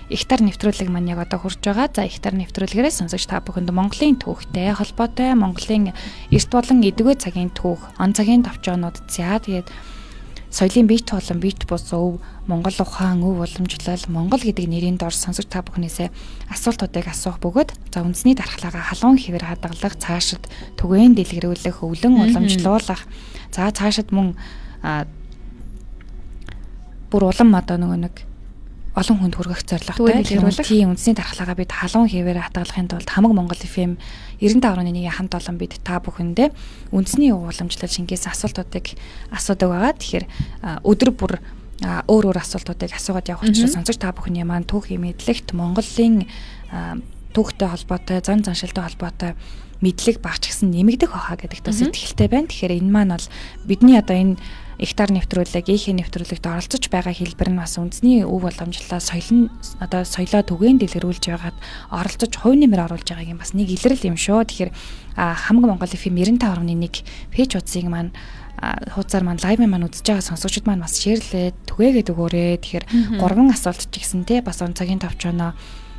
Ихтар нэвтрүүлэг маань яг одоо хурж байгаа. За ихтар нэвтрүүлгээрээ сонсогч та бүхэнд Монголын түүхтэй холбоотой Монголын эрт болон эдгөө цагийн түүх, он цагийн товчоонууд, за тэгээд соёлын бие болон бит бус өв, Монгол ухаан, өв уламжлал, Монгол гэдэг нэрийн дор сонсогч та бүхнээсээ асуултуудыг асуух бөгөөд за үндэсний дархлаагаа халуун хэвээр хадгалах, цаашид түгээн дэлгэрүүлэх, өвлөн уламжлуулах, за цаашид мөн бүр улам одоо нэг олон хүнд хүргэх зорилготой. Тийм үндэсний дархлаагаа бид халуун хэвээр хадгалахын тулд хамаг Монгол FM 95.1-ийн хамт олон бид та бүхэндээ үндэсний уламжлал шингээс асуултуудыг асуудаг байгаа. Тэгэхээр өдөр бүр өөр асуултуудыг асуугаад явах учраас сонсогч та бүхний маань түүхийн мэдлэгт Монголын түүхтэй холбоотой, зан заншилтай холбоотой мэдлэг багчгсан нэмэгдэх байхаа гэдэгт бас итгэлтэй байна. Тэгэхээр энэ маань бол бидний одоо энэ Ихтар нэвтрүүлэг, ийхээ нэвтрүүлэгт оролцож байгаа хэлбэр нь бас үндэсний өв уламжлалаа соёлоо түгээн дэлгэрүүлж байгаад оролцож хувь нэмэр оруулж байгааг юм бас нэг илрэл юм шүү. Тэгэхээр хамаг Монгол FM 95.1 пэйж хуудсыг маань хуудасаар маань лайв маань үзэж байгаа сонсогчид маань бас шеэрлээд түгээгээд өгөөрэй. Тэгэхээр 3 асуулт ч гэсэн те бас он цагийн товчооноо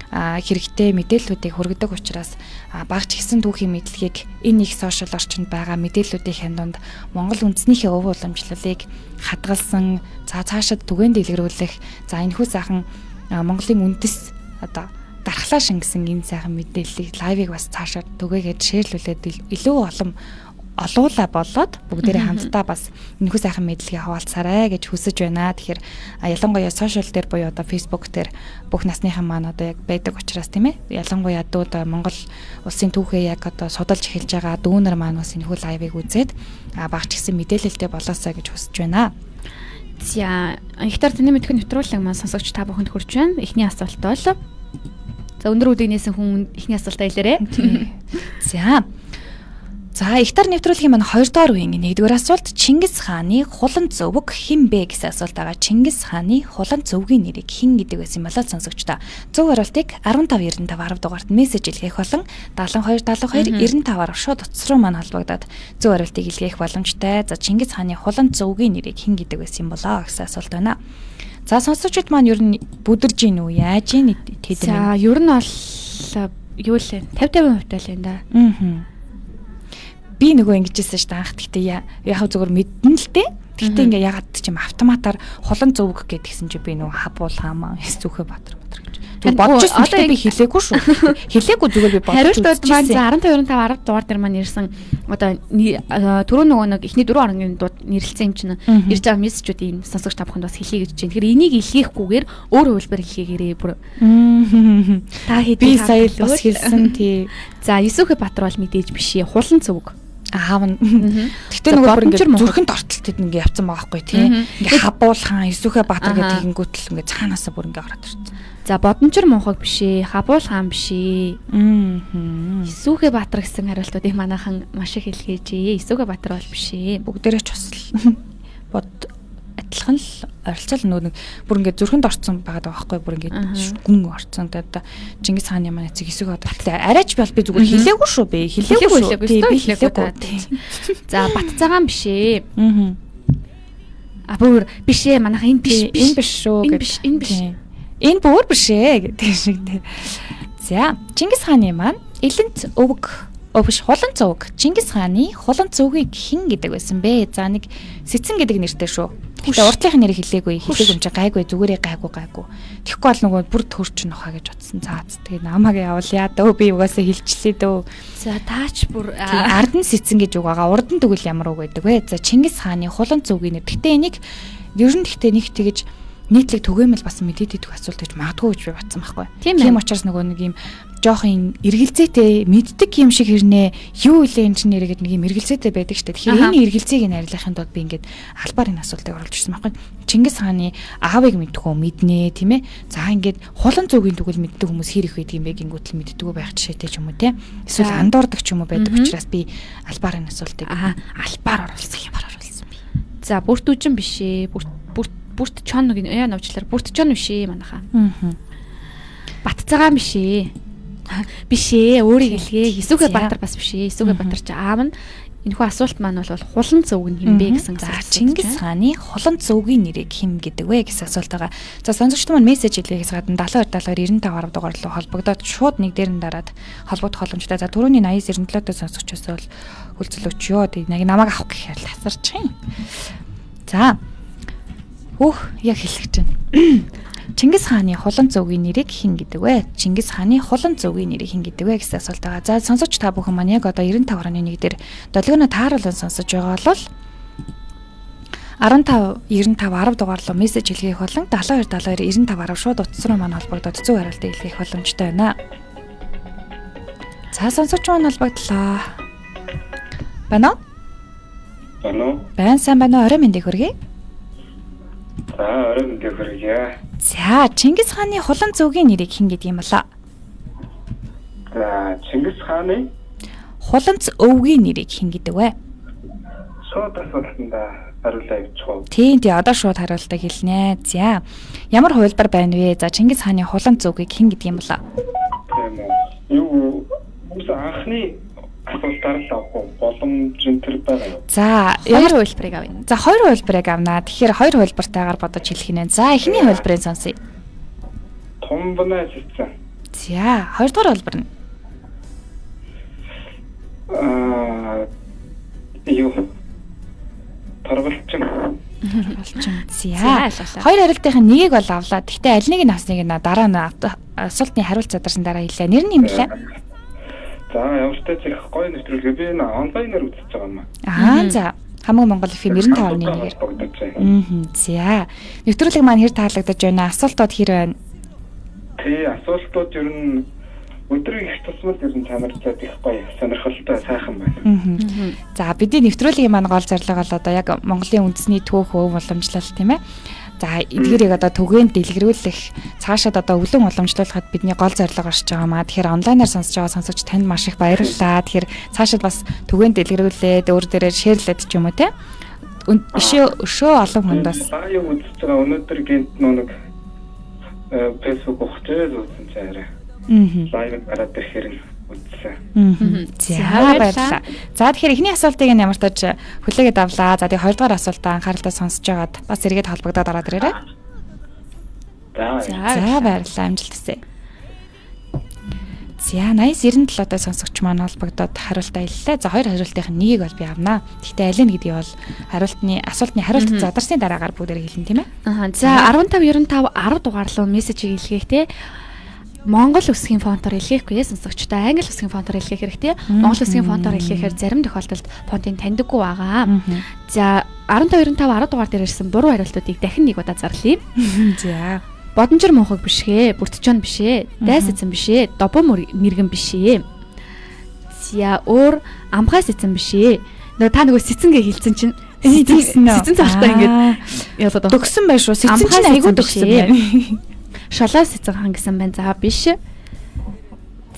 хэрэгтэй мэдээллүүдийг хүргэдэг учраас багч гисэн түүхийн мэдлэгийг энэ их сошиал орчинд байгаа мэдээллүүдийн донд Монгол үндэснийхээ өв уламжлалыг хадгалсан, цаашид түгээн дэлгэрүүлэх, за энэхүү сайхан Монголын үндэс одоо дархлаа шингэсэн энэ сайхан мэдээллийг лайвыг бас цаашаа түгээгээд шеэрлүүлээд илүү олон олуула болоод бүгдээрээ хамтдаа бас энэхүү сайхан мэдлэгийг хаваалцаарай гэж хүсэж байна. Тэгэхээр ялангуяа сошиал дээр буюу одоо фейсбુક дээр бүх насныхан маань одоо яг байдаг учраас тийм ээ. Ялангуяа дүүд Монгол улсын түүхээ яг одоо судалж эхэлж байгаа дүүнер маань бас энэхүү лайвыг үзээд багч гэсэн мэдээлэлтэй болоосаа гэж хүсэж байна. За ихтар таны мэдхүйн нэвтрүүлэг маань сонсогч та бүхэнд хүрч байна. Эхний асуулт бол за өндөр үдийг нээсэн хүн эхний асуултаа хэлээрэй. За ихтар нэвтрүүлгийн маань 2 дугаар үеийн 1-р асуулт Чингис хааны хулан зөвг хэн бэ гэсэн асуулт байгаа. Чингис хааны хулан зөвгийн нэрийг хэн гэдэг байсан болоо сонсогчдоо. Зөв хариултыг 1595 10 дугаарт мессеж илгээх болон 7272 95-аар шууд утас руу маань холбогдоод зөв хариултыг илгээх боломжтой. За Чингис хааны хулан зөвгийн нэрийг хэн гэдэг байсан болоо гэсэн асуулт байна. За сонсогчид маань ер нь бүдэрж гин үү? Яаж ийн тэд За нэ? ер нь бол юу л 50-50% тал байна да. Би нөгөө ингэжсэн шүү дээ анх. Гэхдээ яг зүгээр мэдэн л дээ. Гэхдээ ингээ ягаад ч юм автоматар хулан зөвг гэдгсэн чи би нөгөө хабуул хаамаа Сүхэ Баатар гэж. Тэг бодож байсан би хэлээгүй шүү. Хэлээгүй зүгээр би бодож. Хариултууд маань 15 10 дугаар дээр маань ирсэн одоо түрүү нөгөө нэг эхний 4 хоногийн дууд нэрлэлсэн юм чинь ирж байгаа мессежүүд ийм сонсогч та бүхэнд бас хэлье гэж байна. Тэгэхээр энийг илгээхгүйгээр өөр хөлбөр илгээгээрээ бүр. Та хэд би сая бас хэлсэн тий. За Сүхэ Баатар бол мэдээж биш ээ. Хулан зөвг. Аав нь. Гэхдээ нөгөө бүр ингээ зүрхэнд ортолт ингээ явцсан байгаа байхгүй тий. Ингээ хабуулхан Сүхэ Баатар гэдэг тэгэнгүүтэл ингээ цаанаасаа бүр ингээ гараад ирсэн. За Бодончор Монхог биш ээ. Хабуул хаан биш ээ. Сүхэ Баатар гэсэн хариултуудыг манайхан маш их хэлгээжээ. Сүхэ Баатар бол биш ээ. Бүгдээрээ ч бас бод адилхан л оролцол нөгөө бүр ингээ зүрхэнд орцсон байгаа байхгүй бүр ингээ гүн орцсон. Одоо Чингис хааны маань эцэг Сүхэ Баатар. Арайч бол би зүгээр хэлээгүй шүү бэ. Хэлээгүй. За Бат цагаан биш ээ. Бүр биш ээ. Манайхан энэ биш шүү гэж. Энэ биш. Энэ бүр биш ээ гэдэг шиг дээ. За Чингис хааны маань элэнц өвг биш хулан зөвг. Чингис хааны хулан зөвгийг хэн гэдэг байсан бэ? За нэг Сэцэн гэдэг нэртэй шүү. Тэгээ уртлынхаа нэрийг хэлээгүй. Хэлээг юм чи гайгүй зүгээрээ гайгүй. Тэгэхгүй бол нөгөө бүр төрч нөхаа гэж утсан. За тэгээ намайг явуулъя дөө би угаасаа хэлчихлээ дөө. За таач бүр Ардан Сэцэн гэж үг байгаа. Урд нь тэгвэл ямар үг байдаг вэ? За Чингис хааны хулан зөвгийн нэр. Гэтэ энийг ер нь тэгтээ нэг тэгэж нийтлэг түгээмэл бас мэдээд идэх асуулт гэж магадгүй гэж би батсан байхгүй. Тийм учраас нөгөө нэг юм жоохон эргэлзээтэй мэддэг юм шиг хэрнээ юу илээ энэ чинь нэрэгэд нэг юм эргэлзээтэй байдаг штэ. Тэгэхээр энэ эргэлзээг нь арилгахын тулд би ингээд албаар энэ асуултыг оруулж ирсэн байхгүй. Чингис хааны аавыг мэддэггүй мэднэ тийм ээ. За ингээд хулан зөвгийн тэгвэл мэддэг хүмүүс хэр их байдаг юм бэ гингүүтэл мэддэггүй байх жишээтэй ч юм уу тийм. Эсвэл андуурдаг ч юм уу байдаг учраас би албаар энэ асуултыг албаар оруулсан би. За бүрт үжин биш ээ. Бүрт чон нэг яа навчлаар бүрт чон биш ээ манайхаа. Бат цагаан биш ээ. Биш ээ өөрийг хэлгээ. Сүхэ Баатар бас биш ээ. Сүхэ Баатар ч аав нь энэхүү асуулт маань бол хулан зөвг нь хэм бэ гэсэн асуулт. Чингис хааны хулан зөвгийн нэрийг хэн гэдэг вэ гэсэн асуулт байгаа. За сонсогчд маань мессеж илгэхээс гадна 72 75 10 дугаар руу холбогдоод шууд нэг дээр нь дараад холбогдох боломжтой. За түрүүний 80 97-д сонсогчоос бол хүлцэл өчөө. Тэг намайг авах гэхээр л асарч юм. За яг хэлэх чинь. Чингис хааны хулан зөвгийн нэрийг хэн гэдэг вэ? Чингис хааны хулан зөвгийн нэрийг хэн гэдэг вэ гэсэн асуулт байгаа. За сонсогч та бүхэн маань яг одоо 95.1 дээр долгионо тааруулан сонсож байгаа бол 15 95 10 дугаар руу мессеж илгээх болон 72 72 95 10 шууд утас руу маань холбогдоод зөв хариултыг илгээх боломжтой байна. За сонсогч маань холбогдлоо. Байна уу? Байна сайн байна уу? Орой мэндийг хүргэе. За орой мэндийг хүргэе. За Чингис хааны хулан зөвгийн нэрийг хэн гэдэг юм болоо? За Чингис хааны хулан өвгийн нэрийг хэн гэдэг вэ? Шууд асуултанда хариултаа явуучих. Тийм одоо шууд хариултаа хэлнэ. За ямар хувилбар байна вэ? За Чингис хааны хулан зөвгийг хэн гэдэг юм болоо? Тийм үү. Юу анхны асуултаар л авах боломж энэ байгаа юу? За ямар хувилбарыг авъя? За хоёр хувилбарыг авнаа. Тэгэхээр хоёр хувилбартайгаар бодож хэлэх нэ. За эхний хувилбарыг сонсъё. Томбоноо Сэцэн. За хоёрдугаар хувилбар нь. Юу? Таргалчин. Болчин. За, За. ойлголоо. Хоёр хариултын нэгийг бол авлаа. Гэхдээ аль нэг нь авсныг нь дараа нь асуултны хариулт задарсан дараа хэлээ. Нэр нь юм блэ? За ямар ч тач их гоё нэвтрүүлгээ би энэ онлайнаар үзэж байгаа юм Аа за. Хамаг Монгол FM 95.1-ээр. За. Нэвтрүүлэг маань хэр таалагдаж байна? Асуултууд хэр байна? Тий, асуултууд ер нь өдрийг их тусмал ер нь чанартай их гоё сонирхолтой сайхан байна. За бидний нэвтрүүлгийн маань гол зорилго бол одоо яг Монголын үндэсний түүх өв уламжлалт тийм ээ. За эдгээрийг одоо түгээнд дэлгэрүүлэх цаашаад одоо өвлөн уламжлуулахад бидний гол зорилго орж байгаа маа. Тэгэхээр онлайнаар сонсож байгаа сонсогч танд маш их баярлалаа. Тэгэхээр цаашаад бас түгээнд дэлгэрүүлээд өөр дээрээ шеэрлээд ч юм уу те. Өшөө олон хүнд бас Лайв үзэж байгаа өнөөдөр гинт нэг Facebook ухчаад үзсэн чи арай. Лайв гараад ирэхээр нь үзсэн. За баярлалаа. За тэгэхээр эхний асуултыг нь ямар ч тач хүлээгээд авлаа. За тэгээ хоёрдугаар асуултаа анхааралтай сонсож байгаад бас эргээд холбогдоод ороод ирээрэй. За баярлалаа. Амжилт хүсье. За 8097-тай сонсогч маань холбогдоод хариултаа хэллээ. За хоёр хариултын нэгийг бол би авнаа. Гэхдээ аль нь гэдгийг бол асуултны хариулт задарсны дараагаар бүгдээр хэлнэ тийм ээ. За 1595 10 дугаар руу мессежийг илгээх те. Монгол үсгийн фонтоор илгээхгүй сонсогчтой англи үсгийн фонтоор илгээх хэрэгтэй. Монгол үсгийн фонтоор илгээхээр зарим тохиолдолд фонтыг таньдаггүй байгаа. За 1595 10 дугаар дээр ирсэн буруу хариултуудыг дахин нэг удаа зарлая. За Бодонжор муухаг бишээ, бүртчон бишээ, дайс эзэн бишээ, добо мэргэн бишээ. За өөр амгаас эзэн бишээ. Та нөгөө сэцэнгээ хэлсэн чинь сэцэн цавтаа ингээд ялаад байгаа. Дөгсөн байх шүү. Сэцэн чинь айгүй дөгсөн байна. Шалаас эзэн хан гэсэн байна. За биш.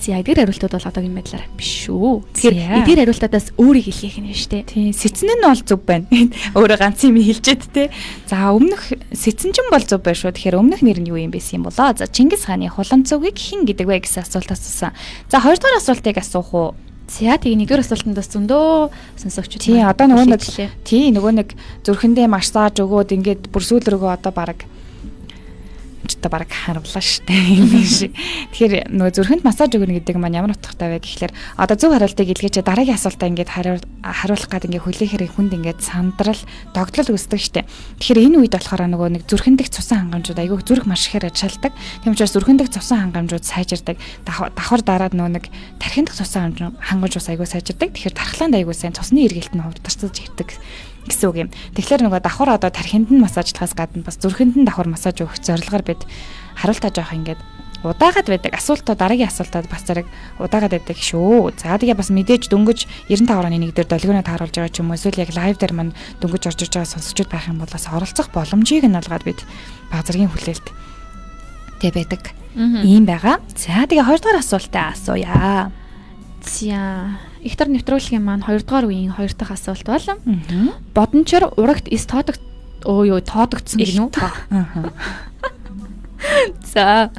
За эдгээр хариултууд бол одоогийн байдлаар биш шүү. Тэгэхээр эдгээр хариултуудаас өөрийг хэлгэх нь шүү дээ. Тийм, сэцэн нь бол зөв байна. Өөрөө ганц юм хэлжээд те. За өмнөх сэцэн ч бол зөв байна шүү. Тэгэхээр өмнөх нэр нь юу юм байсан юм болоо? За Чингис хааны хулан цүгийг хэн гэдэг вэ гэсэн асуулт асуусан. За хоёрдугаар асуултыг асуух уу? За тэгээ нэгдүгээр асуултандаас зөндөө сонсогч. Тийм, одоо нөгөө нэг зүрхэндээ массаж өгөөд ингээд бүр сүүл рүүгөө одоо бараг бараг харууллаа штэ юм шиг. Тэгэхээр нөгөө зүрхэнд массаж өгнө гэдэг маань ямар утгатай вэ гэхлээр одоо зөв хариултыг илгээч дараагийн асуултаа ингээд хариулах гад ингээд хүлээхээр хүнд ингээд сандрал догтлол үүсдэг штэ. Тэгэхээр энэ үед болохоор нөгөө нэг зүрхэндх цусан хангамжууд айгүй зүрх маш ихээр ажилладаг. Тийм учраас зүрхэндх цусан хангамжууд сайжирдаг. Давхар дараад нөгөө нэг тархиндх цусан хангамж бас айгүй сайжирдаг. Тэгэхээр тархлаанд айгүй сайн цусны эргэлт нь хувирдаж ирдэг гэсэн үг юм. Тэгэхээр нөгөө давхар одоо тархинд нь массажлахаас гадна бас зүрхэнд нь давхар массаж өгөх зорилгоор бид хариултаа жоох ингээд удаагаад байдаг. Асуултаа дараагийн асуултад бас зэрэг удаагаад байдаг шүү. За тэгээ бас мэдээж дөнгөж 95 орны 1 дээр долгионоо тааруулж байгаа ч юм уу эсвэл яг лайв дээр маань дөнгөж орж иж байгаа сонсогчд байх юм бол бас оролцох боломжийг нь олгоод бид базаргийн хүлээлт тэг байдаг. Ийм байгаа. За тэгээ хоёрдугаар асуултаа асууя. За Ихтер нэвтрүүлгийн маань 2 дугаар үеийн 2 дахь асуулт бол бодончор урагт эс тоодогдсон гинүү. За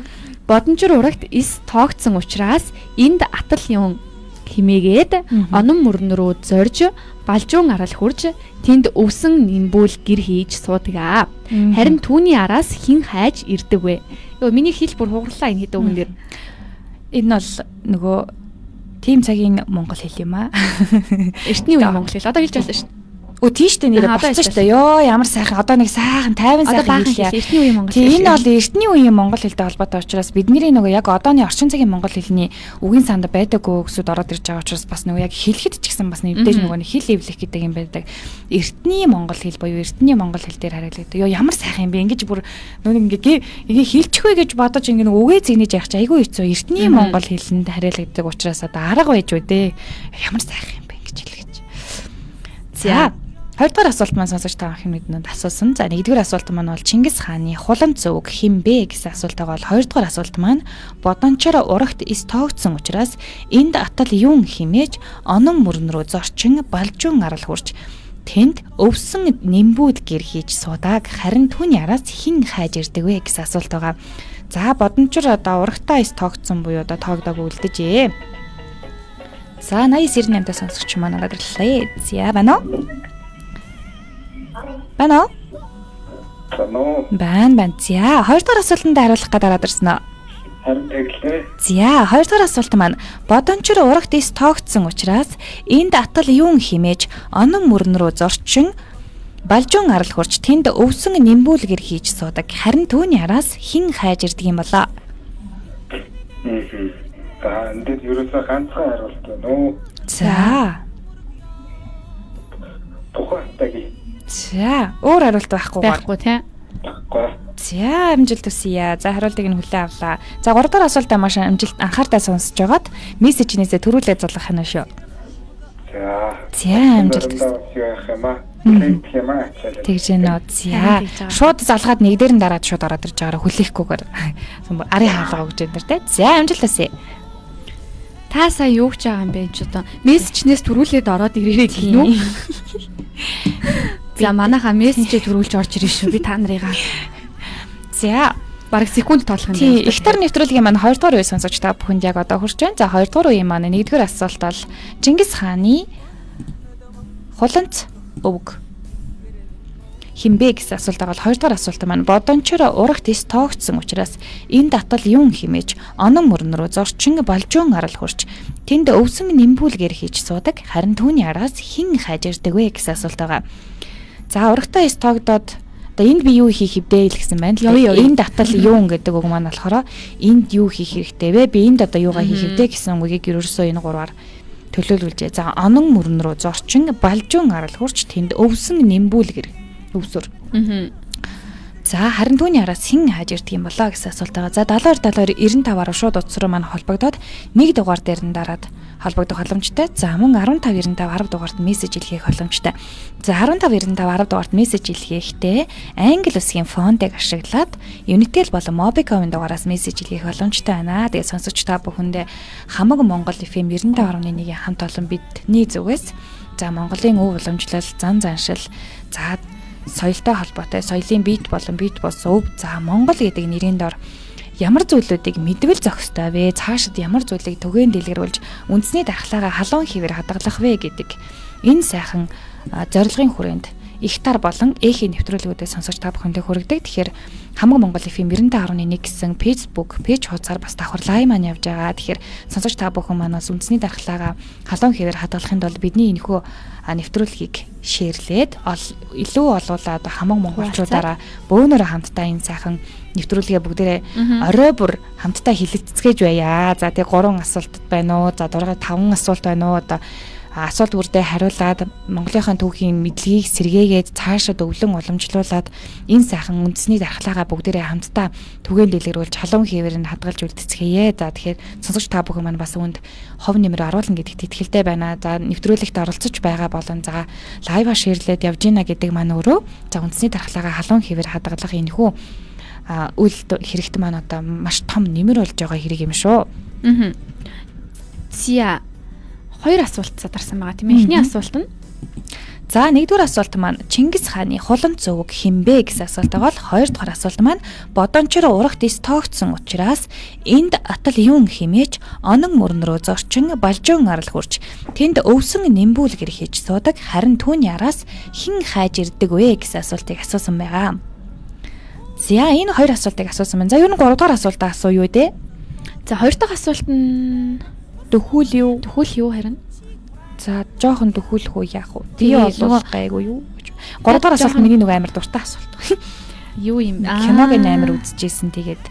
бодончор урагт эс тоогдсон учраас энд атал юм химээгээд онон мөрөн рүү зорж балжуун арал хурж тэнд өвсөн нэмбүүл гэр хийж суудаг. Харин түүний араас хин хайж ирдэг вэ? Миний хэл бүр хугарлаа энэ хэдэн үгэн дээр. Энэ бол нөгөө тийм цагийн монгол хэл юм аа. Эртний үеийн монгол хэл. Одоо хэлж байсан шүү дээ. Тийш дээ нэрээ болчихсон шүү дээ. Йоо ямар сайхан одоо нэг сайхан 50 сайхан хэлээ. Эртний үеийн монгол хэл. Энэ бол эртний үеийн монгол хэлтэй холбоотой учраас бидний нөгөө яг одооны орчин цагийн монгол хэлний үгийн санд байдаггүй гэсүүд ороод ирж байгаа учраас бас нөгөө яг хэлэхэд ч гэсэн бас нэгдэж нөгөө хэл эвлэх гэдэг юм байдаг. Эртний монгол хэл буюу эртний монгол хэл дээр хариулдаг. Йоо ямар сайхан юм бэ? Ингэж бүр нөгөө ингээ хэлчихвэ гэж бодож ингээ үгээ зэгнэж явах чи айгүй хэцүү. Эртний монгол хэлэнд хариулдаг учраас одоо арга байж үү дээ. Ямар сайхан юм бэ гэж хэлгэж. За хоёрдугаар асуулт маань сонсогч та хүмүүдэнд асуусан. За нэгдүгээр асуулт маань бол Чингис хааны хулан цүг хэн бэ гэсэн асуултаа бол хоёрдугаар асуулт маань бодончоор урагт эс тоогдсон учраас энд атал юун химээж онон мөрөн рүү зорчин балжуун арал хурж тэнд өвсөн нэмбүүд гэр хийж суудаг. Харин түүний араас хин хайж ирдэг вэ гэсэн асуулт байгаа. За бодончоор одоо урагтаа эс тоогдсон буюу одоо тоогдог үлдэжээ. За 8098-тай сонсогч маань надад ирлээ. За байна уу? Байна уу? Байна. За, хоёрдугаар асуултанд хариулах гэдэг дараад ирсэн үү? Харин тэглээ. За, хоёрдугаар асуулт маань бодончор урагт эс тоогдсон учраас энд атал юун химээж онон мөрөн рүү зорчин Балжуун арал хурж тэнд өвсөн нимбүүлгэр хийж суудаг. Харин түүний араас хэн хайж ирдэг юм болоо? За энд ерөөсөө ганцхан хариулт байна уу? За. Тухайтаги. За, өөр хариулт Байхгүй тий. Баггүй. За, амжилт хүсье. За, хариултыг нь хүлээн авлаа. За, 3 дахь асуултаа маш амжилт анхаартай сонсож байгаад мессежнээсээ төрүүлээд залгах юм шүү. За, амжилт хүсье. Тэгж нөө. За. Шууд залгаад нэг дээр нь дараад шууд ороод ирж байгаараа хүлээхгүйгээр арын хаалга өгч энэ төр тий. За, амжилт хүсье. Та сая юу гэж байгаа юм бэ ч одоо мессежнээс төрүүлээд ороод ирээрэй гэх юм уу? За манайхаа мессежээ төрүүлж орж ирэн шүү. Би та нарыгаа. За, бараг секунд тоолох юм байна. Ихтар нэвтрүүлгийн маань 2 дугаар үе сонсогч та бүхэнд яг одоо хүрч байна. За 2 дугаар үеийн маань 1-р асуулт бол Чингис хааны хуланц өвг химбэ гэсэн асуулт байгаа бол 2 дугаар асуулт маань бодончоор урагт ис тоогдсон учраас энэ татал юун химээж онон мөрөн рүү зорчин балжуун арал хурч тэнд өвсөн нимбүүлгээр хийж суудаг. Харин түүний араас хэн хайж ирдэг вэ гэсэн асуулт байгаа. За урагтаа ис тоогдоод одоо энд би юу хийх хэвдээ л гэсэн байна л. Энэ татал юун гэдэг үг маань болохоор энд юу хийх хэрэгтэй вэ? Би энд одоо юугаа хийх хэвдээ гэсэн үгийг ерөөсөө энэ гурваар төлөөлүүлжээ. За онон мөрөн рүү зорчин балжуун арал хурч тэнд өвсөн нимбүүлгэр өвсөр. За харин түүний араас хэн хайж ирдэг юм болоо гэсэн асуулт байгаа. За 72-75-аар шууд утас руу маань холбогдоод 1 дугаар дээр нь дараад холбогдох боломжтой. За мөн 15-95 10 дугаарт мессеж илгээх боломжтой. За 15-95 10 дугаарт мессеж илгээхдээ англи үсгийн фонтыг ашиглаад Unitel болон Mobicom-ын дугаараас мессеж илгээх боломжтой байна. Тэгээ сонсогч та бүхэндээ хамаг Монгол FM 95.1-ийн хамт олон бидний зүгээс за Монголын өв уламжлал, зан заншил, за соёлтой холбоотой соёлын бит болон бит бос өв за Монгол гэдэг нэрийн дор ямар зүйлүүдийг мэдвэл зохистой вэ? Цаашид ямар зүйлийг түгээн дэлгэрүүлж үндэсний дархлаагаа халуун хэвээр хадгалах вэ гэдэг энэ сайхан зорилгын хүрээнд ихтар болон эхийн нэвтрүүлгүүдээ сонсогч та бүхэндээ хүргэдэг. Тэгэхээр хамаг Монгол FM 95.1 гэсэн Facebook пэйж хуудасаар бас давхар лайв маань явж байгаа. Тэгэхээр сонсогч та бүхэн манаас үндэсний дархлаагаа халуун хэвээр хадгалахын тулд бидний энэхүү нэвтрүүлгийг шеэрлээд илүү олуулаад хамаг монголчуудаараа бөөнөрө хамтдаа энэ сайхан нэвтрүүлгээ бүгдээрээ орой бүр хамтдаа хилэгцгээж байя. За тэг 3 асуулт байна уу? За 5 асуулт байна уу? Одоо асуулт бүрдээ хариулаад Монголынхаа түүхийн мэдлэгийг сэргээгээд цаашаа өвлөн уламжлуулад энэ сайхан үндэсний дархлаагаа бүгдээрээ хамтдаа түгээн дэлгэрүүлж халуун хэвээр нь хадгалж үлдэцгээе. За тэгэхээр сонсогч та бүхэн маань бас үүнд хов нэмэр оруулна гэдэгт итгэлтэй байна. За нэвтрүүлэгт оролцож байгаа болон за лайва шеэрлээд явж гинэ гэдэг маань өөрөө за үндэсний дархлаагаа халуун хэвээр хадгалах энэхүү үйл хэрэгт маань одоо маш том нэмэр болж байгаа хэрэг юм шүү. Зя 2 асуулт задарсан байгаа тийм ээ. Эхний асуулт нь за 1-р асуулт маань Чингис хааны хуланц өвөг хинбэ гэсэн асуулт байгаа бол 2-р асуулт маань бодончоор урагт ис тоогдсон учраас энд атал юун химээж онон мөрөн рүү зорчин балжуун арал хурж тэнд өвсөн нимбүүлгэр хийж суудаг. Харин түүний араас хэн хайж ирдэг вэ гэсэн асуултыг асуусан байгаа. За энэ 2 асуултыг асуусан байна. За ер нь 3-р асуултаа асуу юу дээ? За 2 дахь асуулт нь Төхүүл юу харин? За жоохон төхүүлэх үү яах вэ? Би олох гайгүй юу? 3 дахь асуулт миний нэг амар дуртай асуулт. Юу юм? Киног амар үзчихсэн тэгээд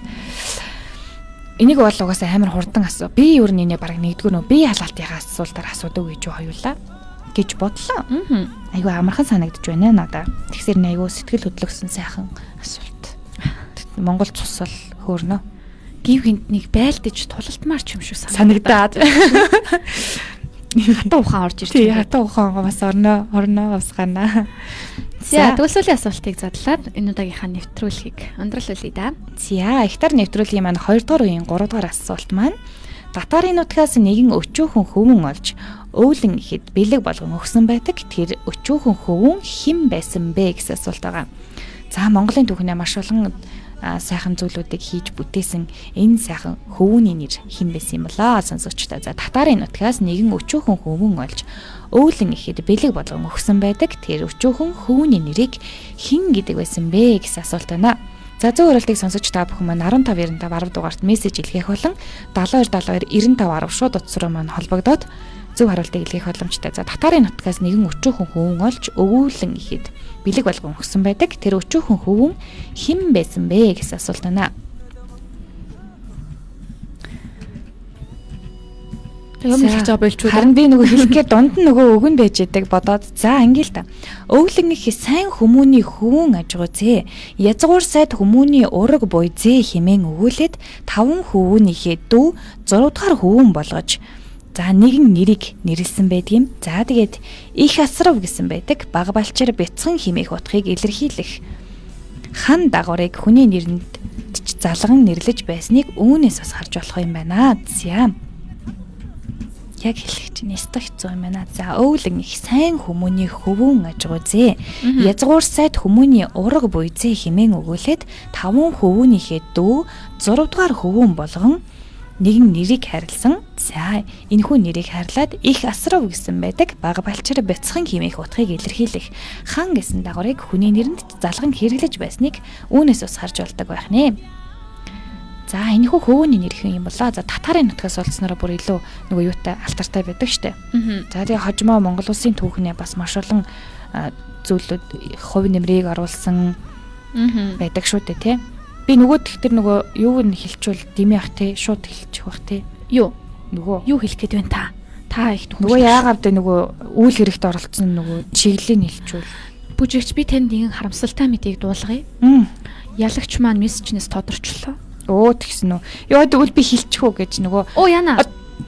энийг бол угаасаа амар хурдан асуу. Би ер нь баг 1-р нөө би халаалтынхаа асуултаар асуудаг гэж хоёулаа гэж бодлоо. Айгүй амархан санагдаж байна надаа. Тэгсэр айгүй сэтгэл хөдлөсөн сайхан асуулт. Монгол цус бол хөөрнө. Гів гинтнийг байлдаж тулалтмаарч юм шүү санагдаад. Хатан ухаан орж ирж байна. Хатан ухаан бас орноо авсгана. За төгсөлийн асуултыг задлаад энэ удаагийнхаа нэвтрүүлгийг өндөрлүүлье да. За ихтар нэвтрүүлгийн маань 2 дугаар үеийн 3 дугаар асуулт маань татарын нутгаас нэгэн өчүүхэн хөвөн олж өвлөн ихэд бэлэг болгон өгсөн байдаг. Тэр өчүүхэн хөвөн хэн байсан бэ гэсэн асуулт байгаа. За Монголын түүхнээ маш олон сайхан зүйлүүдийг хийж бүтээсэн энэ сайхан хөвүүний нэр хэн байсан юм болоо сонсогчдоо. За татарын нутгаас нэгэн өчүүхэн хөвөн олж өвлөн ихэд бэлэг болгон өгсөн байдаг. Тэр өчүүхэн хөвүүний нэрийг хэн гэдэг байсан бэ гэсэн асуулт байна. За зөв хариултыг сонсогч та бүхэн маань 15-95 10 дугаарт мессеж илгээх болон 72 72 95 10 шууд утас руу маань холбогдоод зөв хариултыг илгээх боломжтой. За татарын нутгаас нэгэн өчүүхэн хөвөн олж өвүүлэн ихэд бэлэг болгон өгсөн байдаг. Тэр өчүүхэн хөвөн хэн байсан бэ гэсэн асуулт байна. Юм хэлж байгаа болчихвол харин би нөгөө хэлэхээр дунд нь нөгөө өгөн байж идэг бодоод за ингээл та. Өвлөн их сайн хүмүүний хөвөн ажгуйзээ. Язгуур сайд хүмүүний ураг буйзээ хэмээн өгүүлээд 5 хөвөнийхээ дүү 6 дахь хөвөн болгож за нэгэн нэрийг нэрлсэн байдгийм. За тэгээд их асрав гэсэн байдаг. Бага балчир бяцхан хэмээх утгыг илэрхийлэх хан дагаврыг хүний нэрэнд залган нэрлэж байсныг үүнээс бас харж болох юм байна. За яг хэлэх чинь нэстэ хэцүү юм байна. За өвлөн их сайн хүмүүний хөвөн ажгуйзээ. Язгуур сайд хүмүүний ураг буйзээ хэмээн өгүүлээд 5 хөвөнийхээ дүү 6 дахь хөвөн болгон нэгэн нэрийг харилсан. За энэхүү нэрийг харлаад их асрав гэсэн байдаг. Бага балчир бяцхан хэмээх утгыг илэрхийлэх хан гэсэн дагаврыг хүний нэрэнд залган хэрэглэж байсныг үүнээс бас харж болдог байх нэ. За энэхүү хөвөний нэр их юм болоо. За татарын нутгаас олдснороо бүр илүү нөгөө юутай алтартай байдаг штэ. За тэгээ хожимоо Монгол улсын түүхнээ бас маш олон зүйлүүд хувь нэмрийг оруулсан байдаг шүү дээ тий. Би нөгөөх тэр нөгөө юуг нь хэлчихвэл дими ах тий шууд хэлчих бах тий. Юу хэлэх гээд байна та. Та их нөгөө яагаад вэ нөгөө үйл хэрэгт оролцсон нөгөө чиглэлийг хэлчихвэл бүжигч би танд нэгэн харамсалтай мэдгийг дуулгая. Ялагч маань мессежнээс тодорчлоо. Оо тэгсэн үү. Яа тэгвэл би хэлчих үү гэж нөгөө. Оо яна.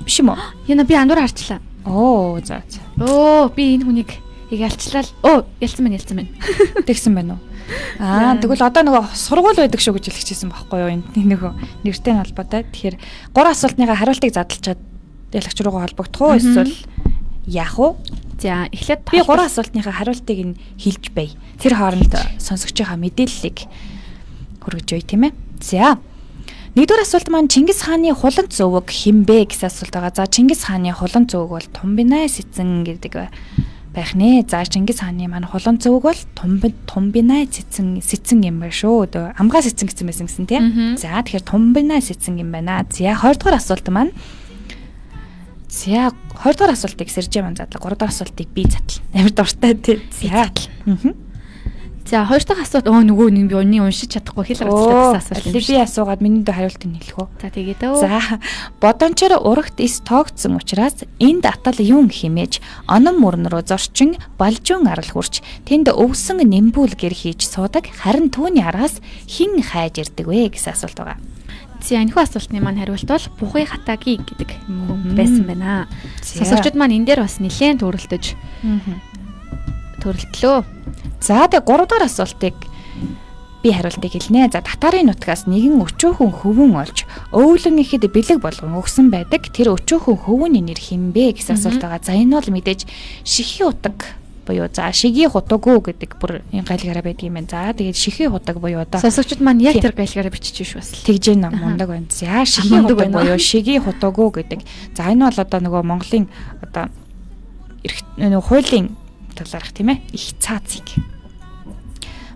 Биш юм уу? Яна би андуур харчлаа. Оо за. Оо би энэ хүнийг ялцлаа. Оо ялцсан байна. Тэгсэн байна уу? Тэгвэл одоо нөгөө сургууль байдаг шүү гэж хэлчихсэн байхгүй юу? Энд нөгөө нэртэй холбоотой. Тэгэхээр 3 асуултныхаа хариултыг задлчаад ялагч руугаа холбогдох уу эсвэл яах вэ? За эхлээд би 3 асуултныхаа хариултыг нь хэлж бай. Тэр хооронд сонсогчийнхаа мэдээллийг хүргэж өгье тийм ээ. За. Нэгдүгээр асуулт маань Чингис хааны хулан зөвөг хинбэ гэсэн асуулт байгаа. За Чингис хааны хулан зөвөг бол Тумбинай сэцэн гэдэг байх нэ. За Чингис хааны маань хулан зөвөг бол Тумбинай сэцэн юм байна шүү. Амгаа сэцэн гэсэн байсан гэсэн тийм. За тэгэхээр Тумбинай сэцэн юм байна. За 2 дахь асуулт маань за 2 дахь асуултыг сэржээ маань задлаа. 3 дахь асуултыг би задлаа. Амар дуртай тийм. За 2 дахь асуулт нөгөө нэг би өнний уншиж чадахгүй хэл гарцлаа гэсэн асуулт юм. Би асуугаад миний дэ хариултыг хэлэх үү? За тэгээд өө. За бодончоор урагт эс тоогдсон учраас энд атал юун химээж онон мөрн рүү зорчин балжуун арал хурч тэнд өвсөн нэмбүүл гэр хийж суудаг харин түүний араас хин хайж ирдэг вэ гэсэн асуулт байгаа. За энэхүү асуултны маань хариулт бол Бухай Хатаги гэдэг хүн байсан байна. Сонсогчдод маань энэ дээр бас нэлээд төрөлтлөө. За тэгээ 3 дахь асуултыг би хариултыг хэлнэ. За татарын нутгаас нэгэн өчүүхэн хөвөн олж өвлөн ихэд бэлэг болгон өгсөн байдаг. Тэр өчүүхэн хөвөний нэр хинбэ гэсэн асуулт байгаа. За энэ бол мэдээж шихийн утаг буюу за шигийн хутаггүй гэдэг бүр энэ гайлгаараа байдаг юм байна. За тэгээд шихийн хутаг буюу одоо сонсогчд маань яг тэр гайлгаараа бичиж биш бас тэгж байна мундаг байна. За шихийн хутаг буюу шигийн хутаггүй гэдэг. За энэ бол одоо нөгөө Монголын одоо нөгөө хуулийн талаарх тийм ээ их цаазыг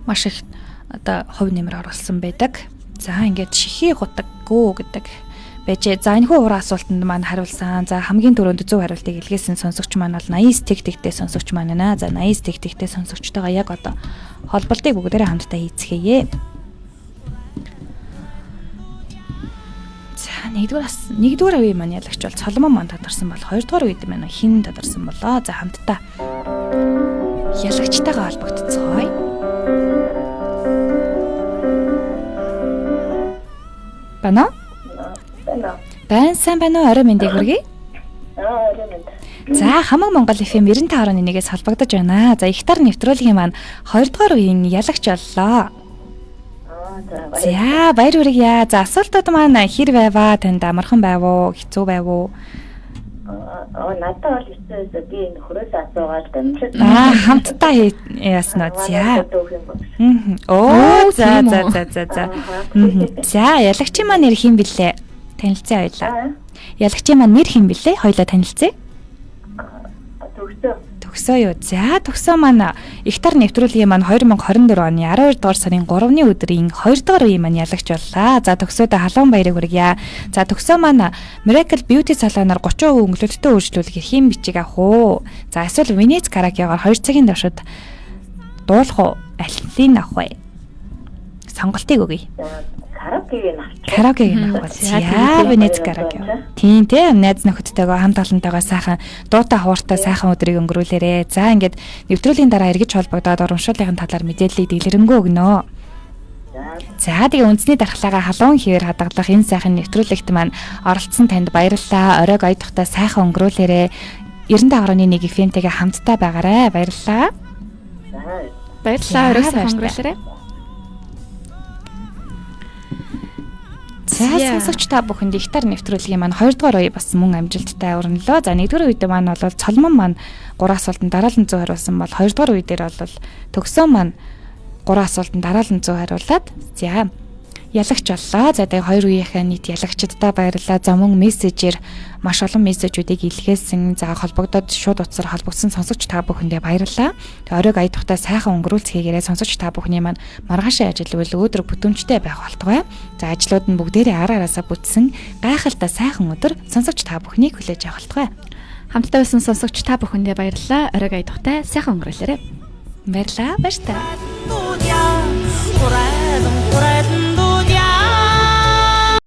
маш их одоо хувь нэмэр оруулсан байдаг. За ингээд шихийн хутаггүй гэдэг байжээ. За энэхүү уран асуултанд маань хариулсан. За хамгийн түрүүнд зөв хариултыг илгээсэн сонсогч маань бол 80 тэгтэгтэй сонсогч маань байна. За 80 тэгтэгтэй сонсогчтойгоо яг одоо холболтыг бүгдээрээ хамтдаа хийцгээе. За нэгдүгээр үе маань ялагч бол Соломон маань тадарсан бол хоёрдугаар үед маань хин тадарсан болоо. За хамтдаа ялагчтайгаа холбогдцгоё. Бана? Байн сайн байна уу? Орой мэндийг хүргэе. Орой мэнд. За хамаг Монгол FM 95.1-ээс холбогдож байна. За ихтар нэвтрүүлгийн маань 2 дугаар үеийн ялагч боллоо. За баяр хүргье. За асуултууд маань хэр байваа? Танд амархан байв уу? Хэцүү байв уу? Надад бол хэцүү би энэ хөрөөс асуугаад дамжиж. Хамтдаа яаснаа. За. Оо за. За ялагчийн маань нэр хэн блэ? Танилцъя хоёлаа. Ялагчийн маань нэр хэн блэ? Хоёлаа танилцъя. төгсөө юу. За төгсөө маань Ихтар нэвтрүүлгийн маань 2024 оны 12 дугаар сарын 3-ны өдрийн 2 дугаар үеийн маань ялагч боллаа. За төгсөөдөө халуун баярыг хүргье. За төгсөө маань Miracle Beauty салоноор 30% өнгөлөлтөө үйлчлүүлэх эрхийн бичиг авах уу. За эсвэл Венец карагегаар 2 цагийн туршид дуулах уу? Аллын авах вэ? Сонголтыг өгье. Караоке авах. За Венец караоке. Тийм те найз нөхөдтэйгөө хамт олонтойгоо сайхан дуутай хууртай сайхан өдрийг өнгөрүүлээрэ. За ингээд нэвтрүүлгийн дараа эргэж холбогдоод урамшууллын талаар мэдээллийг дэлгэрэнгүй өгнө. За тэгээ үндэсний дархлаагаа халуун хэвээр хадгалах энэ сайхан нэвтрүүлэгт маань оролцсон танд баярлалаа. Оройг ойдохтой сайхан өнгөрүүлээрэ. 95.1 FM-тэйгээ хамтдаа байгаарай. Баярлалаа. Баярлалаа. Оройг сайхан өнгөрүүлээрэ. За сонсогч та бүхэнд Ихтар нэвтрүүлгийн маань 2 дугаар үе бас мөн амжилттай өрнөлөө. За 1-р үед маань бол цолмон маань 3 асуултанд дараалан 100 хариулсан бол 2 дугаар үе дээр бол төгсөө маань 3 асуултанд дараалан 100 хариулаад за ялагч боллоо. За тэгээ 2 үеийнхээ нийт ялагчдаа баярлалаа. За мөн мессежээр маш олон мессежүүдийг илгээсэн. За холбогдоод шууд утсаар холбогдсон сонсогч та бүхэндээ баярлалаа. Тэгээ оройг аядахтай сайхан өнгөрүүлцгээгээрээ сонсогч та бүхний маань маргаашийн ажил үйл өдөр бүтэмжтэй байх болтугай. За ажлууд нь бүгдээрээ ар араасаа бүтсэн гайхалтай сайхан өдөр сонсогч та бүхнийг хүлээж авах болтугай. Хамтдаа байсан сонсогч та бүхэндээ баярлалаа. Оройг аядахтай сайхан өнгөрүүлээрэ. Баярлалаа. Баяр та.